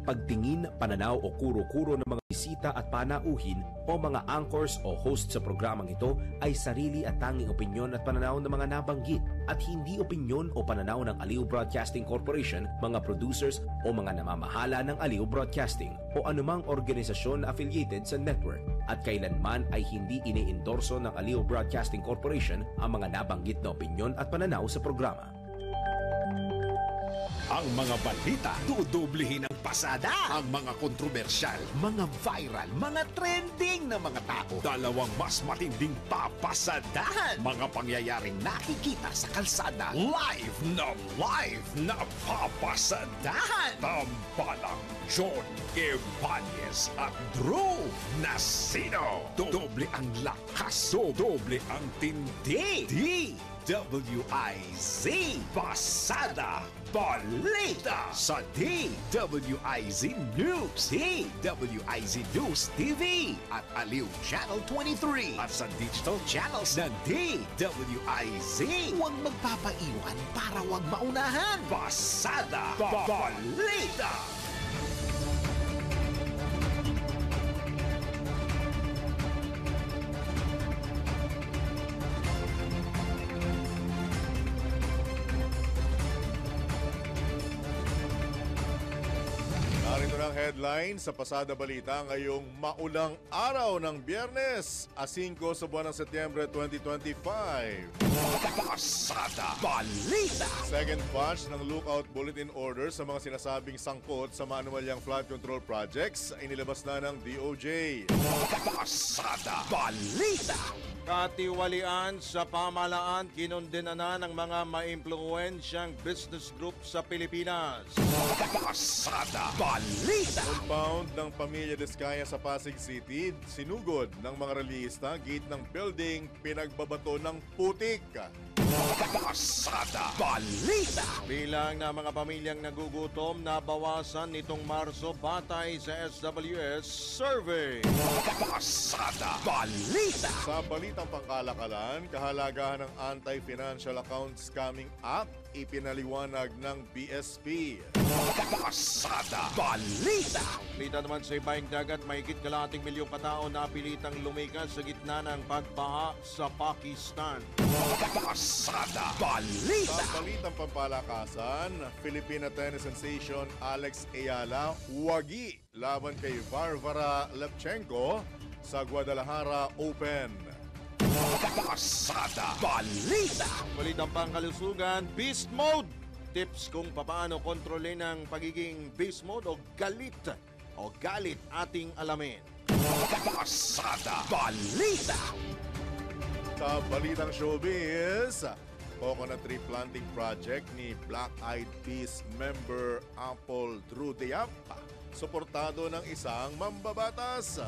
pagtingin, pananaw o kuro-kuro ng mga bisita at panauhin o mga anchors o host sa programang ito ay sarili at tanging opinyon at pananaw ng mga nabanggit at hindi opinyon o pananaw ng Aliw Broadcasting Corporation, mga producers o mga namamahala ng Aliw Broadcasting o anumang organisasyon na affiliated sa network at kailanman ay hindi iniendorso ng Aliw Broadcasting Corporation ang mga nabanggit na opinyon at pananaw sa programa. Ang mga balita, dudublihin ang pasada. Ang mga kontrobersyal, mga viral, mga trending na mga tao. Dalawang mas matinding papasadahan. Mga pangyayaring nakikita sa kalsada. Live na papasadahan. Tambalang John Ibanez at Drew Nasino. Doble ang lakas, doble ang tindi. DWIZ Pasada Balita sa DWIZ News, DWIZ News TV at Aliw Channel 23 at sa digital channels ng DWIZ. Huwag magpapaiwan para huwag maunahan. Pasada Balita. Narito ng headline sa Pasada Balita ngayong maulang araw ng Biyernes, 5 sa buwan ng Setyembre 2025. Pasada Balita. Second batch ng lookout bulletin order sa mga sinasabing sangkot sa maanumalyang flood control projects ay inilabas na ng DOJ. Pasada Balita. Katiwalian sa pamahalaan, kinondena na ng mga maimpluwensyang business group sa Pilipinas. Pasada Balita. Compound ng Pamilya Diskaya sa Pasig City, sinugod ng mga relista, gate ng building, pinagbabato ng putik. Pasada Balita. Bilang na mga pamilyang nagugutom nabawasan nitong Marso batay sa SWS survey. Pasada Balita. Sa balitang pangkalakalan, kahalagahan ng Anti-Financial Account Scamming Act ipinaliwanag ng BSP. Pasada Balita. Balita naman sa ibaing dagat, mahigit kalahating milyong katao na pilitang lumikas sa gitna ng pagbaha sa Pakistan. Pasada Balita. Sa balitang pampalakasan, Filipina tennis sensation Alex Ayala wagi laban kay Varvara Lepchenko sa Guadalajara Open. Pasada Balita. Balitang pangkalusugan, Beast Mode. Tips kung paano kontrolin ang pagiging beast mode o galit ating alamin. Pasada Balita. Sa balitang showbiz, coconut tree planting project ni Black Eyed Peas member Apple Drew Diap, suportado ng isang mambabatas.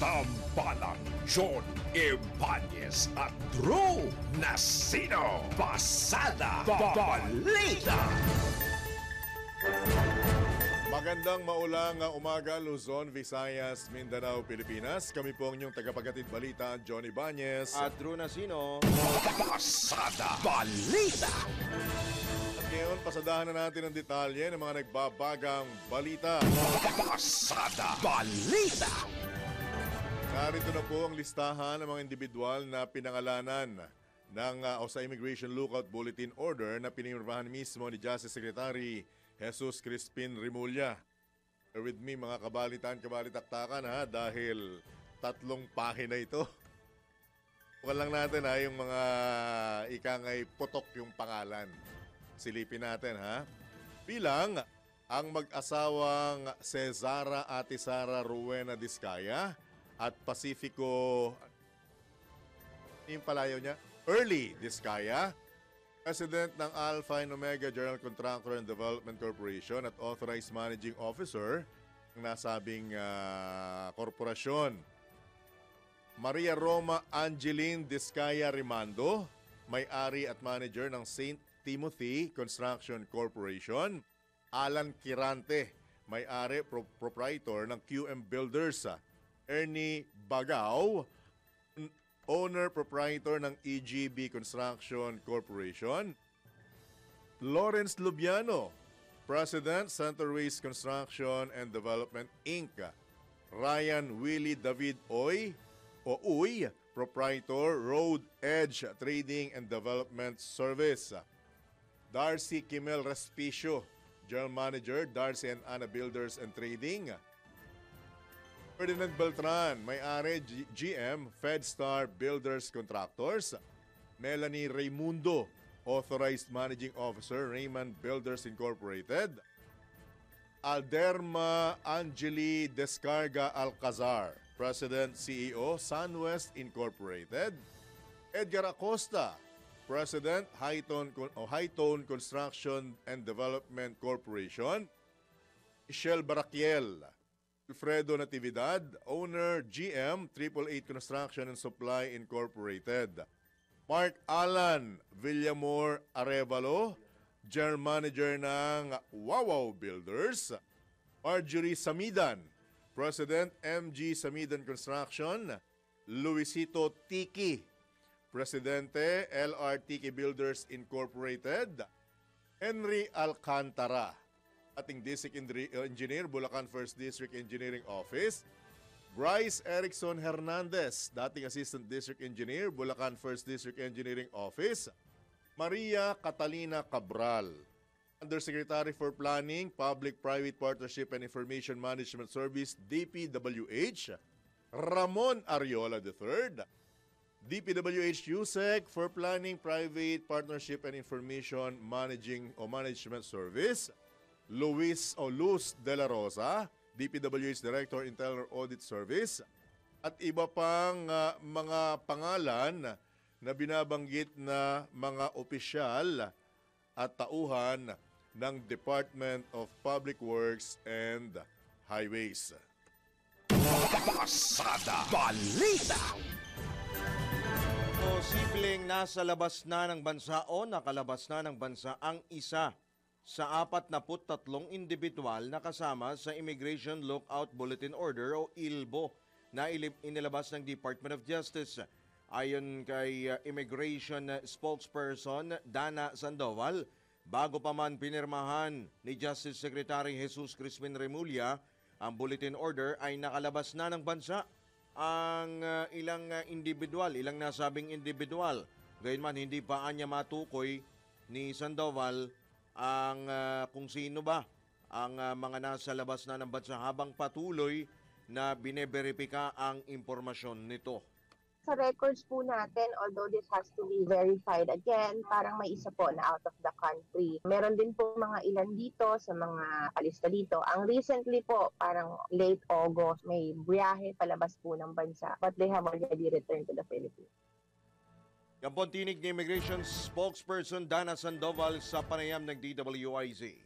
Tambalang John Ibanez at Drew Nasino. Pasada Balita. Magandang maulang umaga, Luzon, Visayas, Mindanao, Pilipinas. Kami po ang inyong tagapaghatid balita, John Ibanez. At Drew Nasino. Pasada Balita. At ngayon, pasadahan na natin ang detalye ng mga nagbabagang balita. Pasada Balita. Narito na po ang listahan ng mga individual na pinangalanan ng sa Immigration Lookout Bulletin Order na pinirmahan mismo ni Justice Secretary Jesus Crispin Remulla. Bear with me mga kabalitaktakan ha, dahil 3 pahina ito. Bukan lang natin ha, yung mga ikangay putok yung pangalan. Silipin natin ha. Bilang ang mag-asawang Cesara Ate Sara Rowena Diskaya at Pacifico, yung palayaw niya, Early Diskaya, President ng Alpha and Omega General Contractor and Development Corporation at Authorized Managing Officer ng nasabing korporasyon. Maria Roma Angeline Diskaya Rimando, may-ari at manager ng St. Timothy Construction Corporation. Alan Kirante, may-ari proprietor ng QM Builders. Ernie Bagaw, owner-proprietor ng EGB Construction Corporation. Lawrence Lubiano, President, Centerways Construction and Development, Inc. Ryan Willie David Uy, Proprietor, Road Edge Trading and Development Service. Darcy Kimel Respicio, General Manager, Darcy and Anna Builders and Trading. Ferdinand Beltran, may-ari GM, FedStar Builders Contractors. Melanie Raimundo, Authorized Managing Officer, Raymond Builders Incorporated. Alderma Angeli Descarga Alcazar, President CEO, SunWest Incorporated. Edgar Acosta, President, Hightone Construction and Development Corporation. Michelle Baraquiel, Alfredo Natividad, Owner, GM, 888 Construction and Supply Incorporated. Mark Alan Villamor Arevalo, General Manager ng Wawaw Builders. Marjorie Samidan, President, MG Samidan Construction. Luisito Tiki, Presidente, LR Tiki Builders Incorporated. Henry Alcantara, ating District Engineer, Bulacan 1st District Engineering Office. Bryce Erickson Hernandez, dating Assistant District Engineer, Bulacan 1st District Engineering Office. Maria Catalina Cabral, Undersecretary for Planning, Public-Private Partnership and Information Management Service, DPWH. Ramon Ariola III, DPWH USEC for Planning, Private Partnership and Information Management Service. Luz De La Rosa, DPWH Director, Internal Audit Service, at iba pang mga pangalan na binabanggit na mga opisyal at tauhan ng Department of Public Works and Highways. Pasada Balita. Posibleng nasa labas na ng bansa o nakalabas na ng bansa ang isa sa 43 individual na kasama sa Immigration Lookout Bulletin Order o ILBO na inilabas ng Department of Justice. Ayon kay Immigration Spokesperson Dana Sandoval, bago pa man pinirmahan ni Justice Secretary Jesus Crispin Remulla ang bulletin order ay nakalabas na ng bansa ang ilang nasabing individual. Gayunman hindi pa anya matukoy ni Sandoval ang kung sino ba ang mga nasa labas na ng bansa habang patuloy na bineberipika ang impormasyon nito. Sa records po natin, although this has to be verified again, parang may isa po na out of the country. Meron din po mga ilan dito sa mga kalista dito. Ang recently po, parang late August, may biyahe palabas po ng bansa, but they have already returned to the Philippines. Yan po ang tinig ni Immigration Spokesperson Dana Sandoval sa panayam ng DWIZ.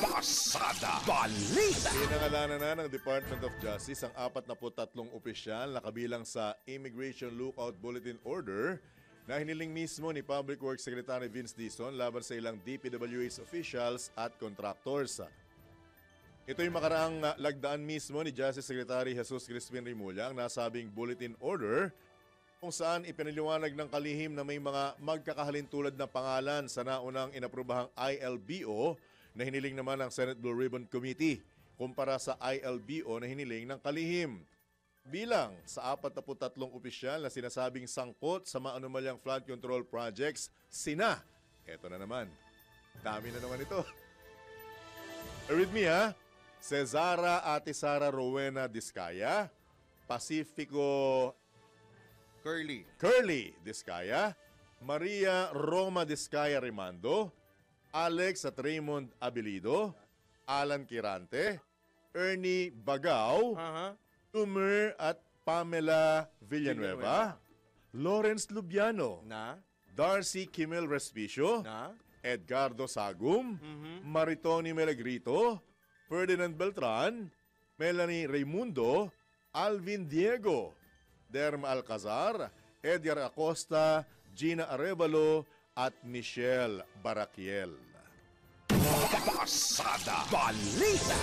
Pasada Balita. Pinangalanan na ng Department of Justice ang 43 opisyal na kabilang sa Immigration Lookout Bulletin Order na hiniling mismo ni Public Works Secretary Vince Dizon laban sa ilang DPWH officials at contractors. Ito yung makaraang lagdaan mismo ni Justice Secretary Jesus Crispin Remulla ang nasabing bulletin order kung saan ipinaliwanag ng kalihim na may mga magkakahalintulad na pangalan sa naunang inaprubahang ILBO na hiniling naman ng Senate Blue Ribbon Committee kumpara sa ILBO na hiniling ng kalihim. Bilang sa 43 opisyal na sinasabing sangkot sa maanumalyang flood control projects, eto na naman, dami na naman ito. Bear with me ha, Cesara Ate Sara Rowena Discaya, Pacifico Curly Discaya, Maria Roma Discaya Rimando, Alex at Raymond Abilido, Alan Kirante, Ernie Bagao, Tumer at Pamela Villanueva, Lawrence Lubiano, Darcy Kimel Respicio, Edgardo Sagum, Maritoni Melagrito, Ferdinand Beltran, Melanie Raimundo, Alvin Diego, Derma Alcazar, Edgar Acosta, Gina Arevalo, at Michelle Baraquiel. Pasada Balita.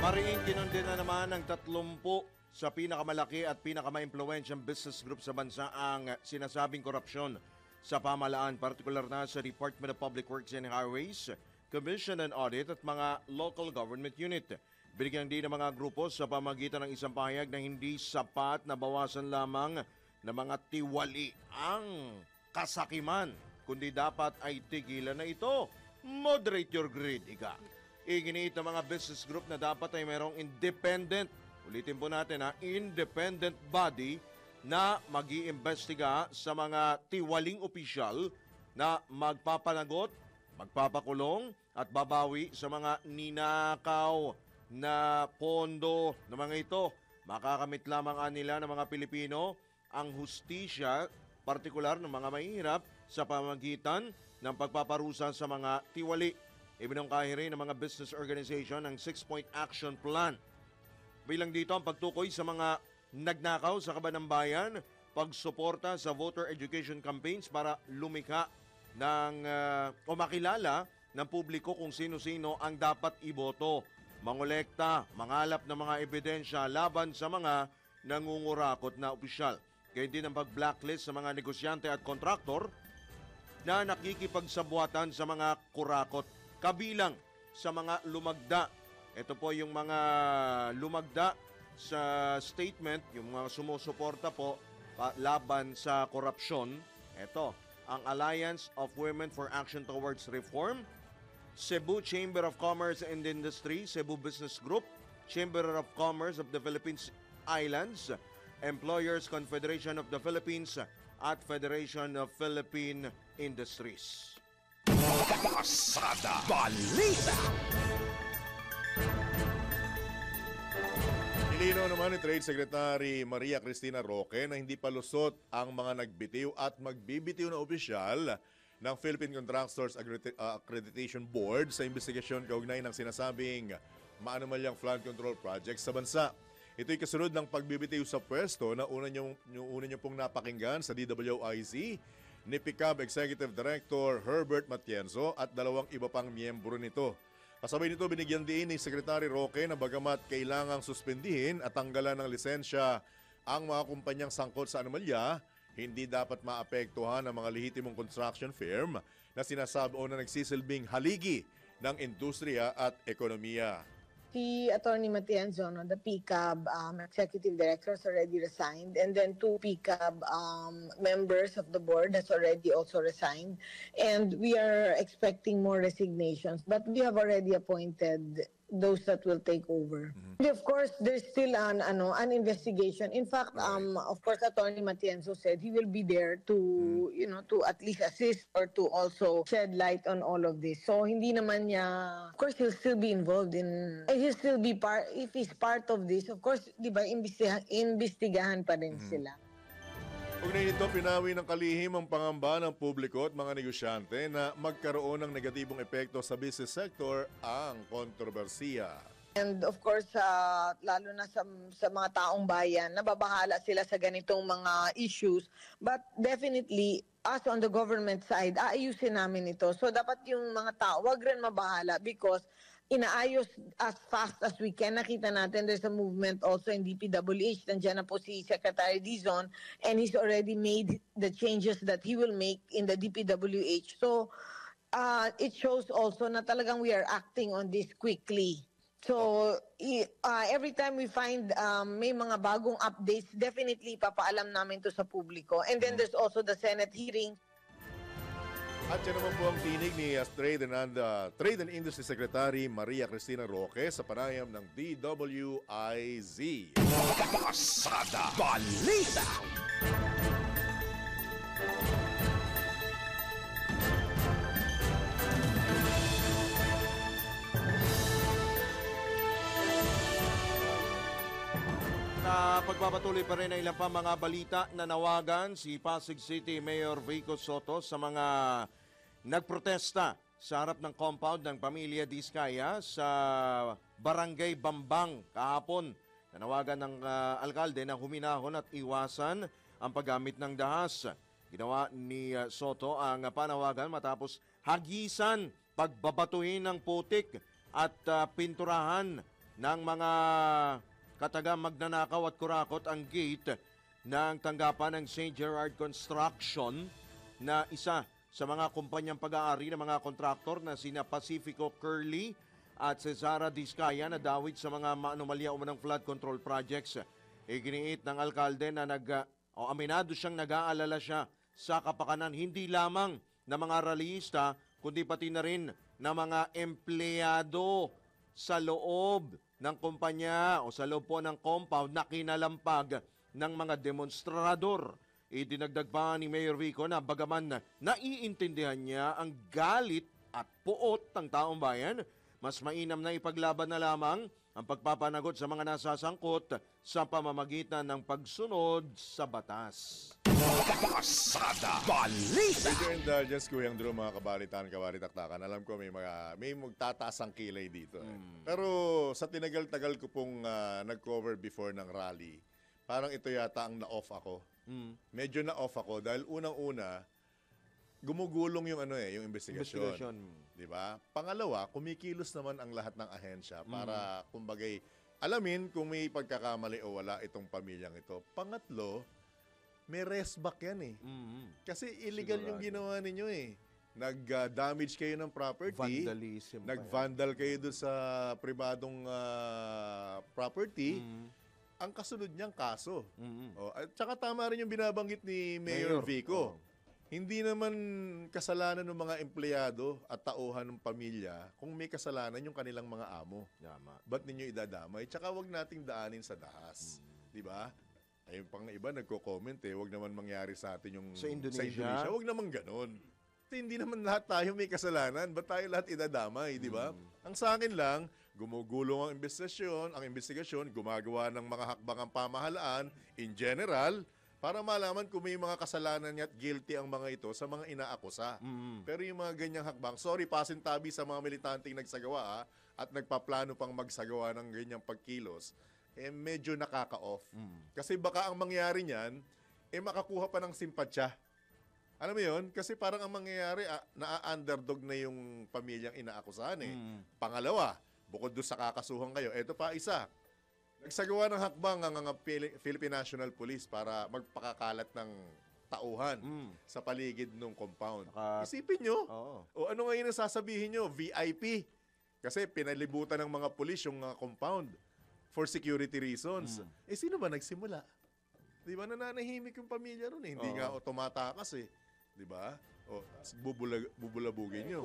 Mariing kinondena naman ng 30 sa pinakamalaki at pinakamaimpluwensyang business group sa bansa ang sinasabing korupsyon sa pamahalaan, partikular na sa Department of Public Works and Highways, Commission and Audit at mga local government unit. Binigyan din ng mga grupo sa pamagitan ng isang pahayag na hindi sapat na bawasan lamang ng mga tiwali ang kasakiman, kundi dapat ay tigilan na ito. Moderate your greed, ika. Iginiit ng mga business group na dapat ay mayroong independent, ulitin po natin independent body na mag-iimbestiga sa mga tiwaling opisyal na magpapanagot, magpapakulong at babawi sa mga ninakaw na pondo ng mga ito. Makakamit lamang nila ng mga Pilipino ang hustisya, partikular ng mga mahihirap sa pamagitan ng pagpaparusa sa mga tiwali. Ibinungkahi rin ng mga business organization ang 6-point action plan. Bilang dito ang pagtukoy sa mga nagnakaw sa kaban ng bayan, pagsuporta sa voter education campaigns para lumikha ng o makilala ng publiko kung sino-sino ang dapat iboto, mangolekta, mangalap ng mga ebidensya laban sa mga nangungurakot na opisyal. Gayun din ang pag-blacklist sa mga negosyante at kontraktor na nakikipagsabuatan sa mga kurakot, kabilang sa mga lumagda. Ito po yung mga lumagda sa statement, yung mga sumusuporta po laban sa korupsyon. Ito, ang Alliance of Women for Action Towards Reform, Cebu Chamber of Commerce and Industry, Cebu Business Group, Chamber of Commerce of the Philippines Islands, Employers Confederation of the Philippines at Federation of Philippine Industries. Pasada Balita. Nilinaw naman ni Trade Secretary Maria Cristina Roque na hindi palusot ang mga nagbitiw at magbibitiw na opisyal ng Philippine Contractors Accreditation Board sa investigasyon kaugnay ng sinasabing maanumalyang flood control project sa bansa. Ito'y kasunod ng pagbibitiw sa pwesto na una niyo pong napakinggan sa DWIZ ni PICAB Executive Director Herbert Matienzo at dalawang iba pang miyembro nito. Kasabay nito, binigyan din ni Secretary Roque na bagamat kailangang suspendihin at tanggalan ng lisensya ang mga kumpanyang sangkot sa anomalya, hindi dapat maapektuhan ang mga lehitimong construction firm na sinasabi o na nagsisilbing haligi ng industriya at ekonomiya. Si Attorney Matienzo, the PCAB executive director has already resigned, and then 2 PCAB members of the board has already also resigned, and we are expecting more resignations, but we have already appointed those that will take over. And of course, there's still an investigation. In fact, of course, Attorney Matienzo said he will be there to, to at least assist or to also shed light on all of this. So hindi naman niya, of course, he'll still be involved in, he'll still be part, if he's part of this, of course, di ba, imbestigahan pa rin sila. Ugnay nito, pinawi ng kalihim ang pangamba ng publiko at mga negosyante na magkaroon ng negatibong epekto sa business sector ang kontrobersiya. And of course, lalo na sa mga taong bayan, nababahala sila sa ganitong mga issues. But definitely, us on the government side, aayusin namin ito. So dapat yung mga tao, wag rin mabahala because inaayos as fast as we can. Nakita natin there's a movement also in DPWH. Nandiyan na po si Secretary Dizon and he's already made the changes that he will make in the DPWH. So it shows also na talagang we are acting on this quickly. So every time we find may mga bagong updates, definitely papaalam namin to sa publiko. And then there's also the Senate hearing. At yan naman po ang tinig ni Trade and Industry Secretary Maria Cristina Roque sa panayam ng DWIZ. Pasada Balita. Pagpapatuloy pa rin ang ilang pa mga balita na nawagan si Pasig City Mayor Vico Soto sa mga nagprotesta sa harap ng compound ng pamilya Diskaya sa Barangay Bambang kahapon. Nanawagan ng alkalde na huminahon at iwasan ang paggamit ng dahas. Ginawa ni Soto ang panawagan matapos hagisan, pagbabatuhin ng putik at pinturahan ng mga katagang magnanakaw at kurakot ang gate ng tanggapan ng St. Gerard Construction na isa sa mga kumpanyang pag-aari ng mga kontraktor na sina Pacifico Curly at Cesara Discaya na dawit sa mga anomalya umanong flood control projects. Iginiit ng alkalde na aminado siyang nag-aalala siya sa kapakanan hindi lamang ng mga rallyista kundi pati na rin ng mga empleyado sa loob ng kumpanya o sa loob po ng compound na kinalampag ng mga demonstrador. Idinagdag pa ni Mayor Vico na bagaman naiintindihan niya ang galit at puot ng taong bayan, mas mainam na ipaglaban na lamang ang pagpapanagot sa mga nasasangkot sa pamamagitan ng pagsunod sa batas. Pasada Balita! With your indulgence, Kuya Drew, mga kabalitan-kabalitaktakan, alam ko may magtataas ang kilay dito. Pero sa tinagal-tagal ko pong nag-cover before ng rally, parang ito yata ang na-off ako. Medyo na-off ako dahil unang-una, gumugulong yung yung investigasyon. 'Di ba? Pangalawa, kumikilos naman ang lahat ng ahensya para kumbagay alamin kung may pagkakamali o wala itong pamilyang ito. Pangatlo, may restback yan Kasi illegal yung ginawa ninyo Nag-damage kayo ng property. Vandalism. Nag-vandal kayo doon sa pribadong property. Ang kasunod niyang kaso. At saka tama rin yung binabanggit ni Mayor Vico. Hindi naman kasalanan ng mga empleyado at tauhan ng pamilya kung may kasalanan yung kanilang mga amo. Ba't ninyo idadamay? Tsaka wag nating daanin sa dahas. Di ba? Ayun pang iba nagko-comment wag naman mangyari sa atin yung sa Indonesia. Wag naman ganun. Hindi naman lahat tayo may kasalanan. Ba't tayo lahat idadamay? Di ba? Ang sa akin lang, gumugulong ang investigasyon, gumagawa ng mga hakbang ang pamahalaan in general para malaman kung may mga kasalanan at guilty ang mga ito sa mga inaakusa. Pero yung mga ganyang hakbang, sorry, pasintabi sa mga militanteng nagsagawa at nagpaplano pang magsagawa ng ganyang pagkilos, medyo nakaka-off. Kasi baka ang mangyari niyan, makakuha pa ng simpatsya. Alam mo yun? Kasi parang ang mangyayari, na-underdog na yung pamilyang inaakusahan Pangalawa, bukod doon sa kakasuhan kayo, eto pa isa. Nagsagawa ng hakbang ang Philippine National Police para magpakakalat ng tauhan sa paligid ng compound. Isipin nyo, o ano ngayon ang sasabihin nyo? VIP. Kasi pinalibutan ng mga pulis yung compound for security reasons. Sino ba nagsimula? Di ba nananahimik yung pamilya ron Hindi nga tumatakas Di ba? O bubulabugin nyo.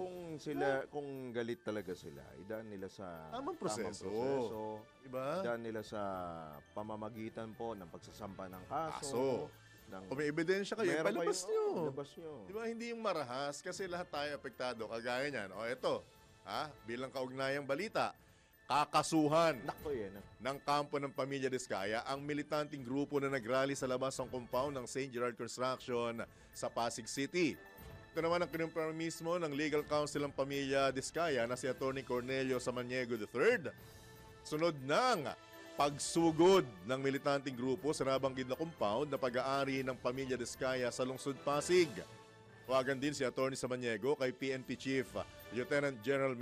Kung galit talaga sila, idaan nila sa tamang proseso. Diba? Idaan nila sa pamamagitan po ng pagsasampa ng kaso. Kung may ebidensya kayo, palabas nyo. Nyo. Diba? Hindi yung marahas kasi lahat tayo apektado. Kagaya niyan. Eto, bilang kaugnayang balita, kakasuhan ng kampo ng Pamilya Discaya ang militanteng grupo na nagrally sa labas ng compound ng St. Gerard Construction sa Pasig City. Ito naman ang kinumpirma mismo ng Legal Counsel ng Pamilya Discaya na si Atty. Cornelio Samaniego III. Sunod ng pagsugod ng militanteng grupo sa nabanggit na compound na pag-aari ng Pamilya Discaya sa lungsod Pasig. Tawagan din si Atty. Samaniego kay PNP Chief Lieutenant General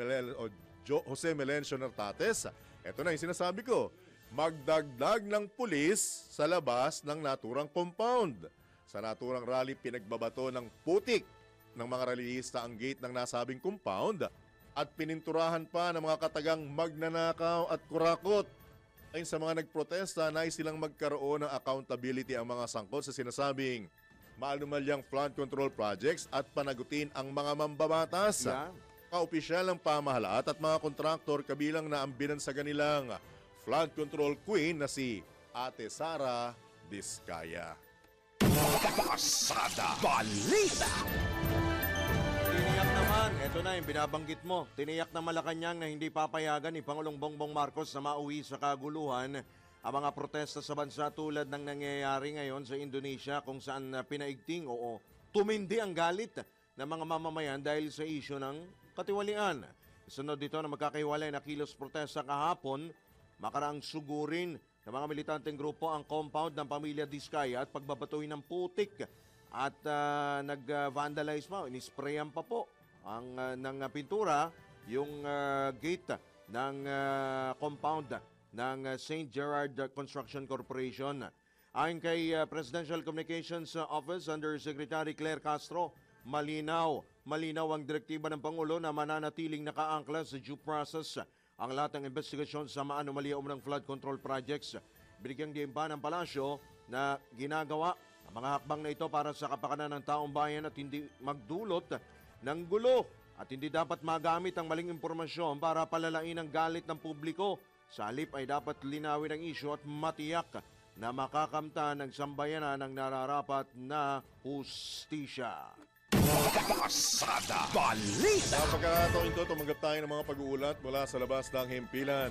Jose Melencio Nartates. Ito na yung sinasabi ko, magdagdag ng pulis sa labas ng naturang compound. Sa naturang rally, pinagbabato ng putik ng mga rallyista ang gate ng nasabing compound at pininturahan pa ng mga katagang magnanakaw at kurakot. Ayon sa mga nagprotesta, nais silang magkaroon ng accountability ang mga sangkot sa sinasabing maanumalyang flood control projects at panagutin ang mga mambabatas. Kaopisyal ng pamahalaan at mga kontraktor kabilang na ang binansagan nilang flood control queen na si Ate Sara Discaya. Pasada Balita! Tiniyak naman, eto na yung binabanggit mo, tiniyak na Malacanang na hindi papayagan ni Pangulong Bongbong Marcos na mauwi sa kaguluhan ang mga protesta sa bansa tulad ng nangyayari ngayon sa Indonesia kung saan pinaigting o tumindi ang galit ng mga mamamayan dahil sa isyu ng katiwalian. Sunod dito na magkakahiwalay na kilos protesta kahapon, makaraang sugurin ng mga militanteng grupo ang compound ng Pamilya Discaya at pagbabatuhin ng putik at nag-vandalize pa, inisprayan pa po ng pintura yung gate ng compound ng St. Gerard Construction Corporation. Ayon kay Presidential Communications Office Undersecretary Claire Castro, malinaw ang direktiba ng Pangulo na mananatiling nakaangkla sa due process ang lahat ng investigasyon sa maanumalya ng flood control projects. Binigyang diin pa ng palasyo na ginagawa ang mga hakbang na ito para sa kapakanan ng taong bayan at hindi magdulot ng gulo at hindi dapat magamit ang maling impormasyon para palalain ang galit ng publiko. Sa halip ay dapat linawin ang isyu at matiyak na makakamtan ng sambayanan ng nararapat na hustisya. Pasada Balita. Sa pagkakataon ito, tumanggap tayo ng mga pag-uulat mula sa labas ng himpilan.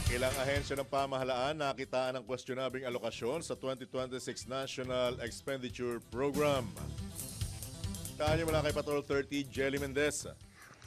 Ilang ahensya ng pamahalaan nakitaan ng questionabling alokasyon sa 2026 National Expenditure Program. Tayo mula kay Patrol 30, Jelly Mendez.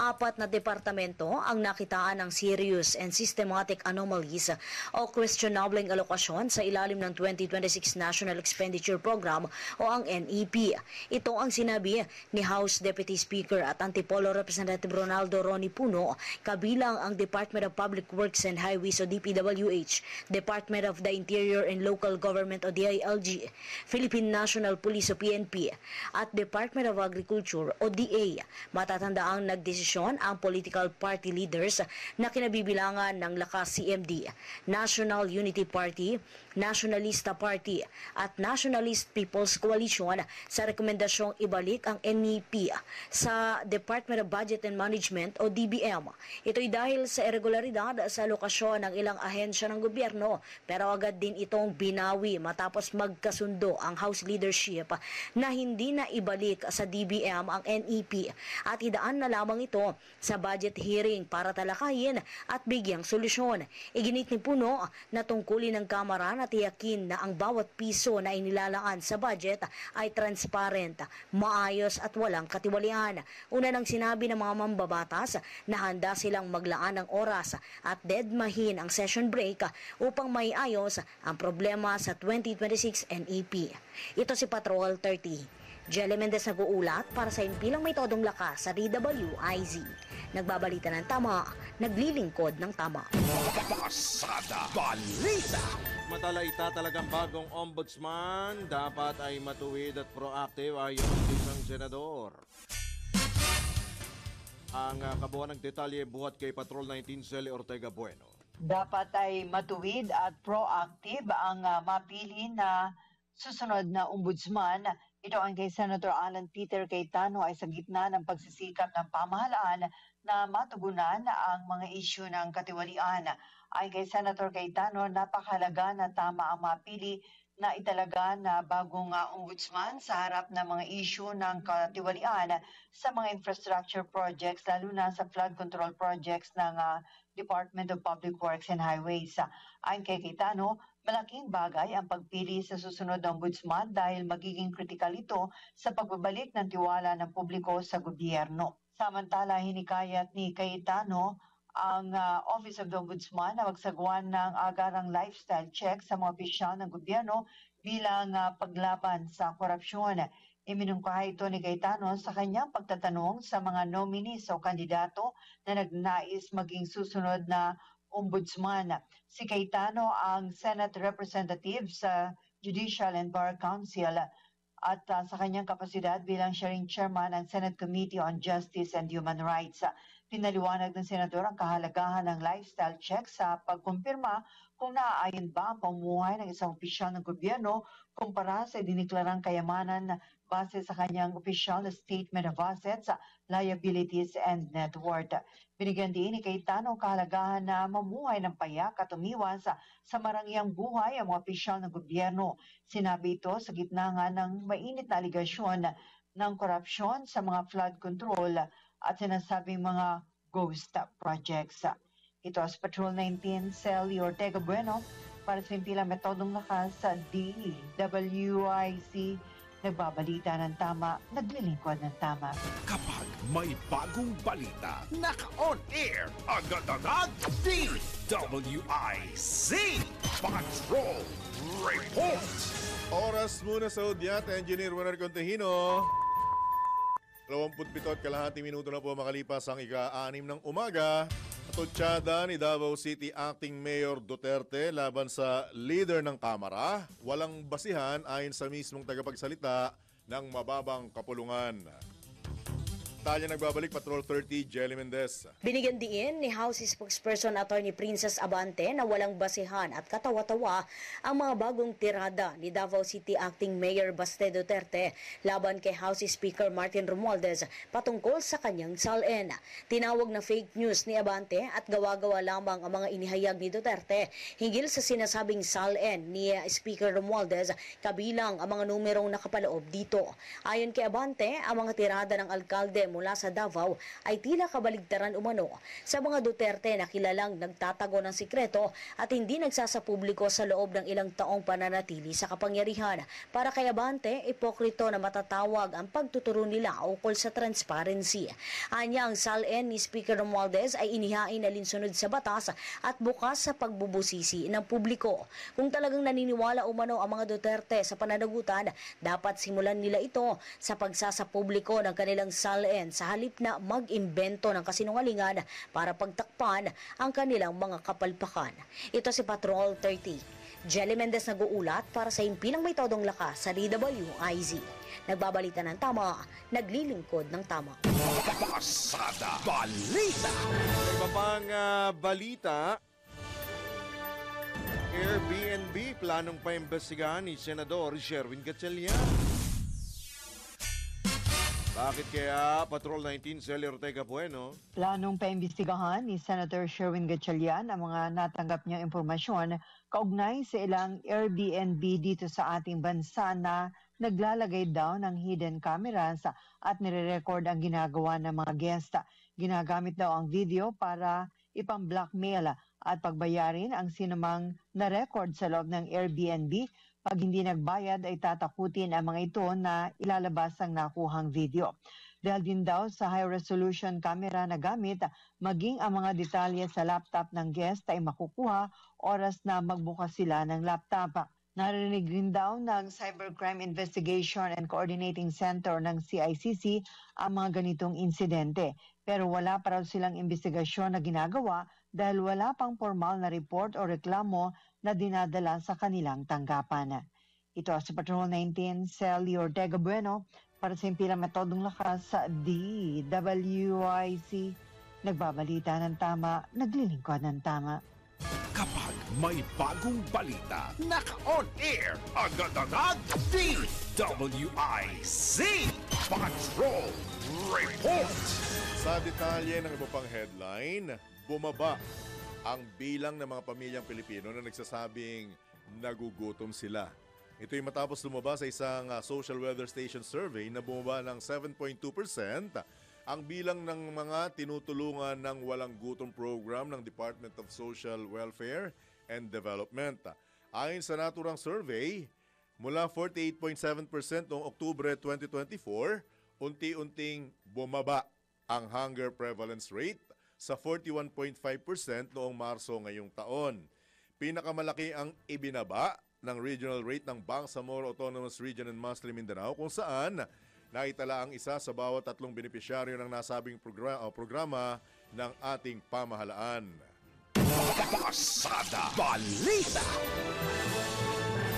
4 na departamento ang nakitaan ng serious and systematic anomalies o questionable alokasyon sa ilalim ng 2026 National Expenditure Program o ang NEP. Ito ang sinabi ni House Deputy Speaker at Antipolo Representative Ronaldo Ronnie Puno, kabilang ang Department of Public Works and Highways o DPWH, Department of the Interior and Local Government o DILG, Philippine National Police o PNP, at Department of Agriculture o DA. Matatandaang nagdesisyon ang political party leaders na kinabibilangan ng Lakas CMD, National Unity Party, Nationalista Party at Nationalist People's Coalition sa rekomendasyong ibalik ang NEP sa Department of Budget and Management o DBM. Ito'y dahil sa irregularidad sa alokasyon ng ilang ahensya ng gobyerno, pero agad din itong binawi matapos magkasundo ang House leadership na hindi na ibalik sa DBM ang NEP at idaan na lamang ito sa budget hearing para talakayin at bigyang solusyon. Iginit ni Puno na tungkulin ng Kamara na tiyakin na ang bawat piso na inilalaan sa budget ay transparent, maayos at walang katiwalian. Una nang sinabi ng mga mambabatas na handa silang maglaan ng oras at deadmahin ang session break upang maiayos ang problema sa 2026 NEP. Ito si Patrol 30. Jelly Mendez nag-uulat para sa impilang may todong lakas sa DWIZ. Nagbabalita ng tama, naglilingkod ng tama. Pasada Balita. Matalaita talagang bagong ombudsman, dapat ay matuwid at proactive ayon sa isang senador. Ang kabuuan ng detalye buhat kay Patrol 19 Celi Ortega Bueno. Dapat ay matuwid at proactive ang mapili na susunod na ombudsman. Ito ang kay Senator Alan Peter Cayetano ay sa gitna ng pagsisikap ng pamahalaan na matugunan ang mga isyu ng katiwalian. Ay kay Senator Cayetano, napakahalaga na tama ang mapili na italaga na bagong ombudsman sa harap ng mga isyu ng katiwalian sa mga infrastructure projects, lalo na sa flood control projects ng Department of Public Works and Highways. Ayon kay Cayetano, malaking bagay ang pagpili sa susunod na ombudsman dahil magiging kritikal ito sa pagbabalik ng tiwala ng publiko sa gobyerno. Samantala, hinikayat ni Cayetano ang Office of the Ombudsman na magsagawa ng agarang lifestyle check sa mga opisyal ng gobyerno bilang paglaban sa korupsyon. Iminungkahi ito ni Cayetano sa kanyang pagtatanong sa mga nominees o kandidato na nagnais maging susunod na ombudsman. Si Cayetano ang Senate Representative sa Judicial and Bar Council at sa kanyang kapasidad bilang siya ring chairman ng Senate Committee on Justice and Human Rights. Pinaliwanag ng senador ang kahalagahan ng lifestyle check sa pagkumpirma kung naaayon ba ang pamumuhay ng isang opisyal ng gobyerno kumpara sa diniklarang kayamanan base sa kanyang opisyal na Statement of Assets, Liabilities and Net Worth. Binigyan din ni Cayetano ang kahalagahan na mamuhay ng payak at umiwas sa marangyang buhay ang mga opisyal ng gobyerno. Sinabi ito sa gitna nga ng mainit na aligasyon ng korupsyon sa mga flood control at sinasabing mga ghost projects. Ito sa Patrol 19, Celi Ortega Bueno para sa impilang metodong lakas sa DWIC. Nagbabalita ng tama, naglilingkod ng tama. Kapag may bagong balita, naka-on air, agad-agad, DWIZ Patrol Report. Oras muna sa udyat, Engineer Juan Contehino. 27.5 minuto na po makalipas ang ika-6 ng umaga. Atotsada ni Davao City Acting Mayor Duterte laban sa leader ng Kamara. Walang basihan ayon sa mismong tagapagsalita ng mababang kapulungan. Talya nagbabalik, Patrol 30, Jelly Mendez. Binigyan diin ni House Spokesperson Attorney Princess Abante na walang basihan at katawa-tawa ang mga bagong tirada ni Davao City Acting Mayor Baste Duterte laban kay House Speaker Martin Romualdez patungkol sa kanyang SALN. Tinawag na fake news ni Abante at gawa-gawa lamang ang mga inihayag ni Duterte hinggil sa sinasabing SALN ni Speaker Romualdez kabilang ang mga numerong nakapaloob dito. Ayon kay Abante, ang mga tirada ng alkalde mula sa Davao ay tila kabaligtaran umano sa mga Duterte na kilalang nagtatago ng sikreto at hindi nagsasapubliko sa loob ng ilang taong pananatili sa kapangyarihan. Para kay Abante, ipokrito na matatawag ang pagtuturo nila ukol sa transparency. Anya, ang SALN ni Speaker Romualdez ay inihain na linsunod sa batas at bukas sa pagbubusisi ng publiko. Kung talagang naniniwala umano ang mga Duterte sa pananagutan, dapat simulan nila ito sa pagsasapubliko ng kanilang SALN sa halip na mag-imbento ng kasinungalingan para pagtakpan ang kanilang mga kapalpakan. Ito si Patrol 30. Jelly Mendez nag-uulat para sa impilang may todong lakas sa DWIZ. Nagbabalita ng tama, naglilingkod ng tama. Pasada Balita. Iba pang balita, Airbnb planong paimbestigahan ni Senador Sherwin Gatchalian. Bakit kaya Patrol 19, Celie Ortega Bueno? Planong paimbestigahan ni Senator Sherwin Gatchalian ang mga natanggap niyang impormasyon kaugnay sa ilang Airbnb dito sa ating bansa na naglalagay daw ng hidden cameras at nire-record ang ginagawa ng mga guest. Ginagamit daw ang video para ipang-blackmail at pagbayarin ang sinumang na-record sa loob ng Airbnb. Pag hindi nagbayad ay tatakutin ang mga ito na ilalabas ang nakuhang video. Dahil din daw sa high-resolution camera na gamit, maging ang mga detalye sa laptop ng guest ay makukuha oras na magbukas sila ng laptop. Narinig rin daw ng Cybercrime Investigation and Coordinating Center ng CICC ang mga ganitong insidente. Pero wala pa raw silang investigasyon na ginagawa dahil wala pang formal na report o reklamo na dinadala sa kanilang tanggapan. Ito sa Patrol 19, Celie Ortega Bueno, para sa impilang metodong lakas sa DWIC. Nagbabalita ng tama, naglilingkod ng tama. Kapag may bagong balita, naka-on air, agad-agad, DWIC Patrol Report. Sa detalye ng iba pang headline, bumaba ang bilang ng mga pamilyang Pilipino na nagsasabing nagugutom sila. Ito'y matapos lumabas sa isang social weather station survey na bumaba ng 7.2% ang bilang ng mga tinutulungan ng walang gutom program ng Department of Social Welfare and Development. Ayon sa naturang survey, mula 48.7% noong Oktubre 2024, unti-unting bumaba ang hunger prevalence rate sa 41.5% noong Marso ngayong taon. Pinakamalaki ang ibinaba ng regional rate ng Bangsamoro Autonomous Region and Muslim Mindanao kung saan naitala ang isa sa bawat 3 benepisyaryo ng nasabing programa ng ating pamahalaan. Pasada Balita.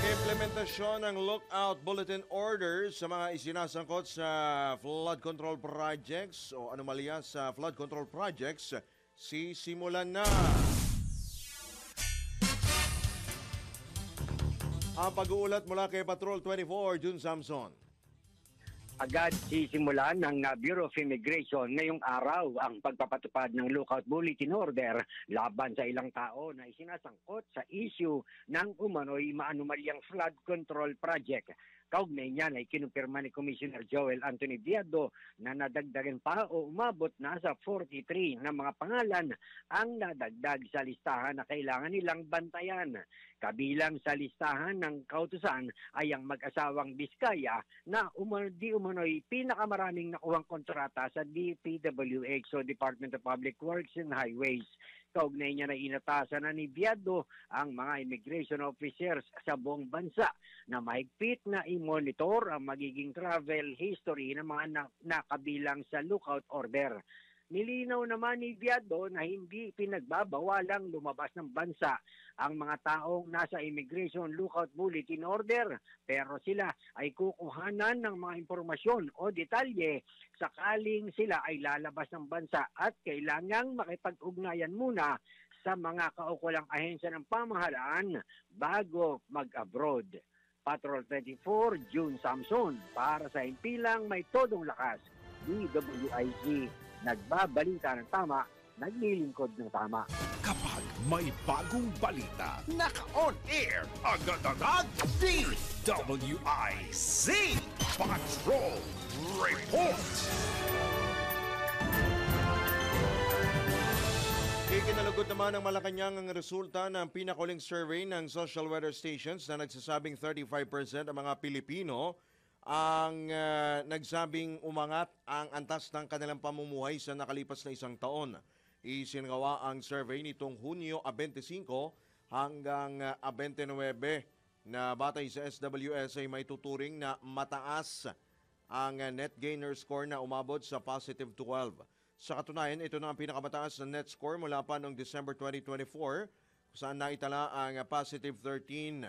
Implementasyon ng Lookout Bulletin Order sa mga isinasangkot sa flood control projects o anomalya sa flood control projects sisimulan na. Ang pag-uulat mula kay Patrol 24, Jun Samson. Agad sisimulan ng Bureau of Immigration ngayong araw ang pagpapatupad ng Lookout Bulletin Order laban sa ilang tao na isinasangkot sa issue ng umano'y maanumalyang flood control project. Kaugnay niyan ay kinumpirma ni Commissioner Joel Anthony Viado na nadagdagan pa o umabot na sa 43 na mga pangalan ang nadagdag sa listahan na kailangan nilang bantayan. Kabilang sa listahan ng kautusan ay ang mag-asawang Biskaya na di umano'y pinakamaraming nakuhang kontrata sa DPWH o Department of Public Works and Highways. Kaugnay niya na inatasan na ni Viado ang mga immigration officers sa buong bansa na mahigpit na i-monitor ang magiging travel history ng mga nakabilang sa lookout order. Nilinaw naman ni Viado na hindi pinagbabawalang lumabas ng bansa ang mga taong nasa Immigration Lookout Bulletin Order, pero sila ay kukuhanan ng mga impormasyon o detalye sakaling sila ay lalabas ng bansa at kailangang makipag-ugnayan muna sa mga kaukulang ahensya ng pamahalaan bago mag-abroad. Patrol 24, June Samson, para sa Himpilang May Todong Lakas, DWIC. Nagbabalita ng tama, naglilingkod ng tama. Kapag may bagong balita, naka-on air, agad-agad, DWIC Patrol Report! Ikinalugod naman ng Malacanang ang resulta ng pinakuling survey ng social weather stations na nagsasabing 35% ang mga Pilipino ang nagsabing umangat ang antas ng kanilang pamumuhay sa nakalipas na isang taon. Isinagawa ang survey nitong Hunyo 25 hanggang 29 na batay sa SWS ay may tuturing na mataas ang net gainer score na umabot sa positive 12. Sa katunayan, ito na ang pinakamataas na net score mula pa noong December 2024 kung saan naitala ang positive 13.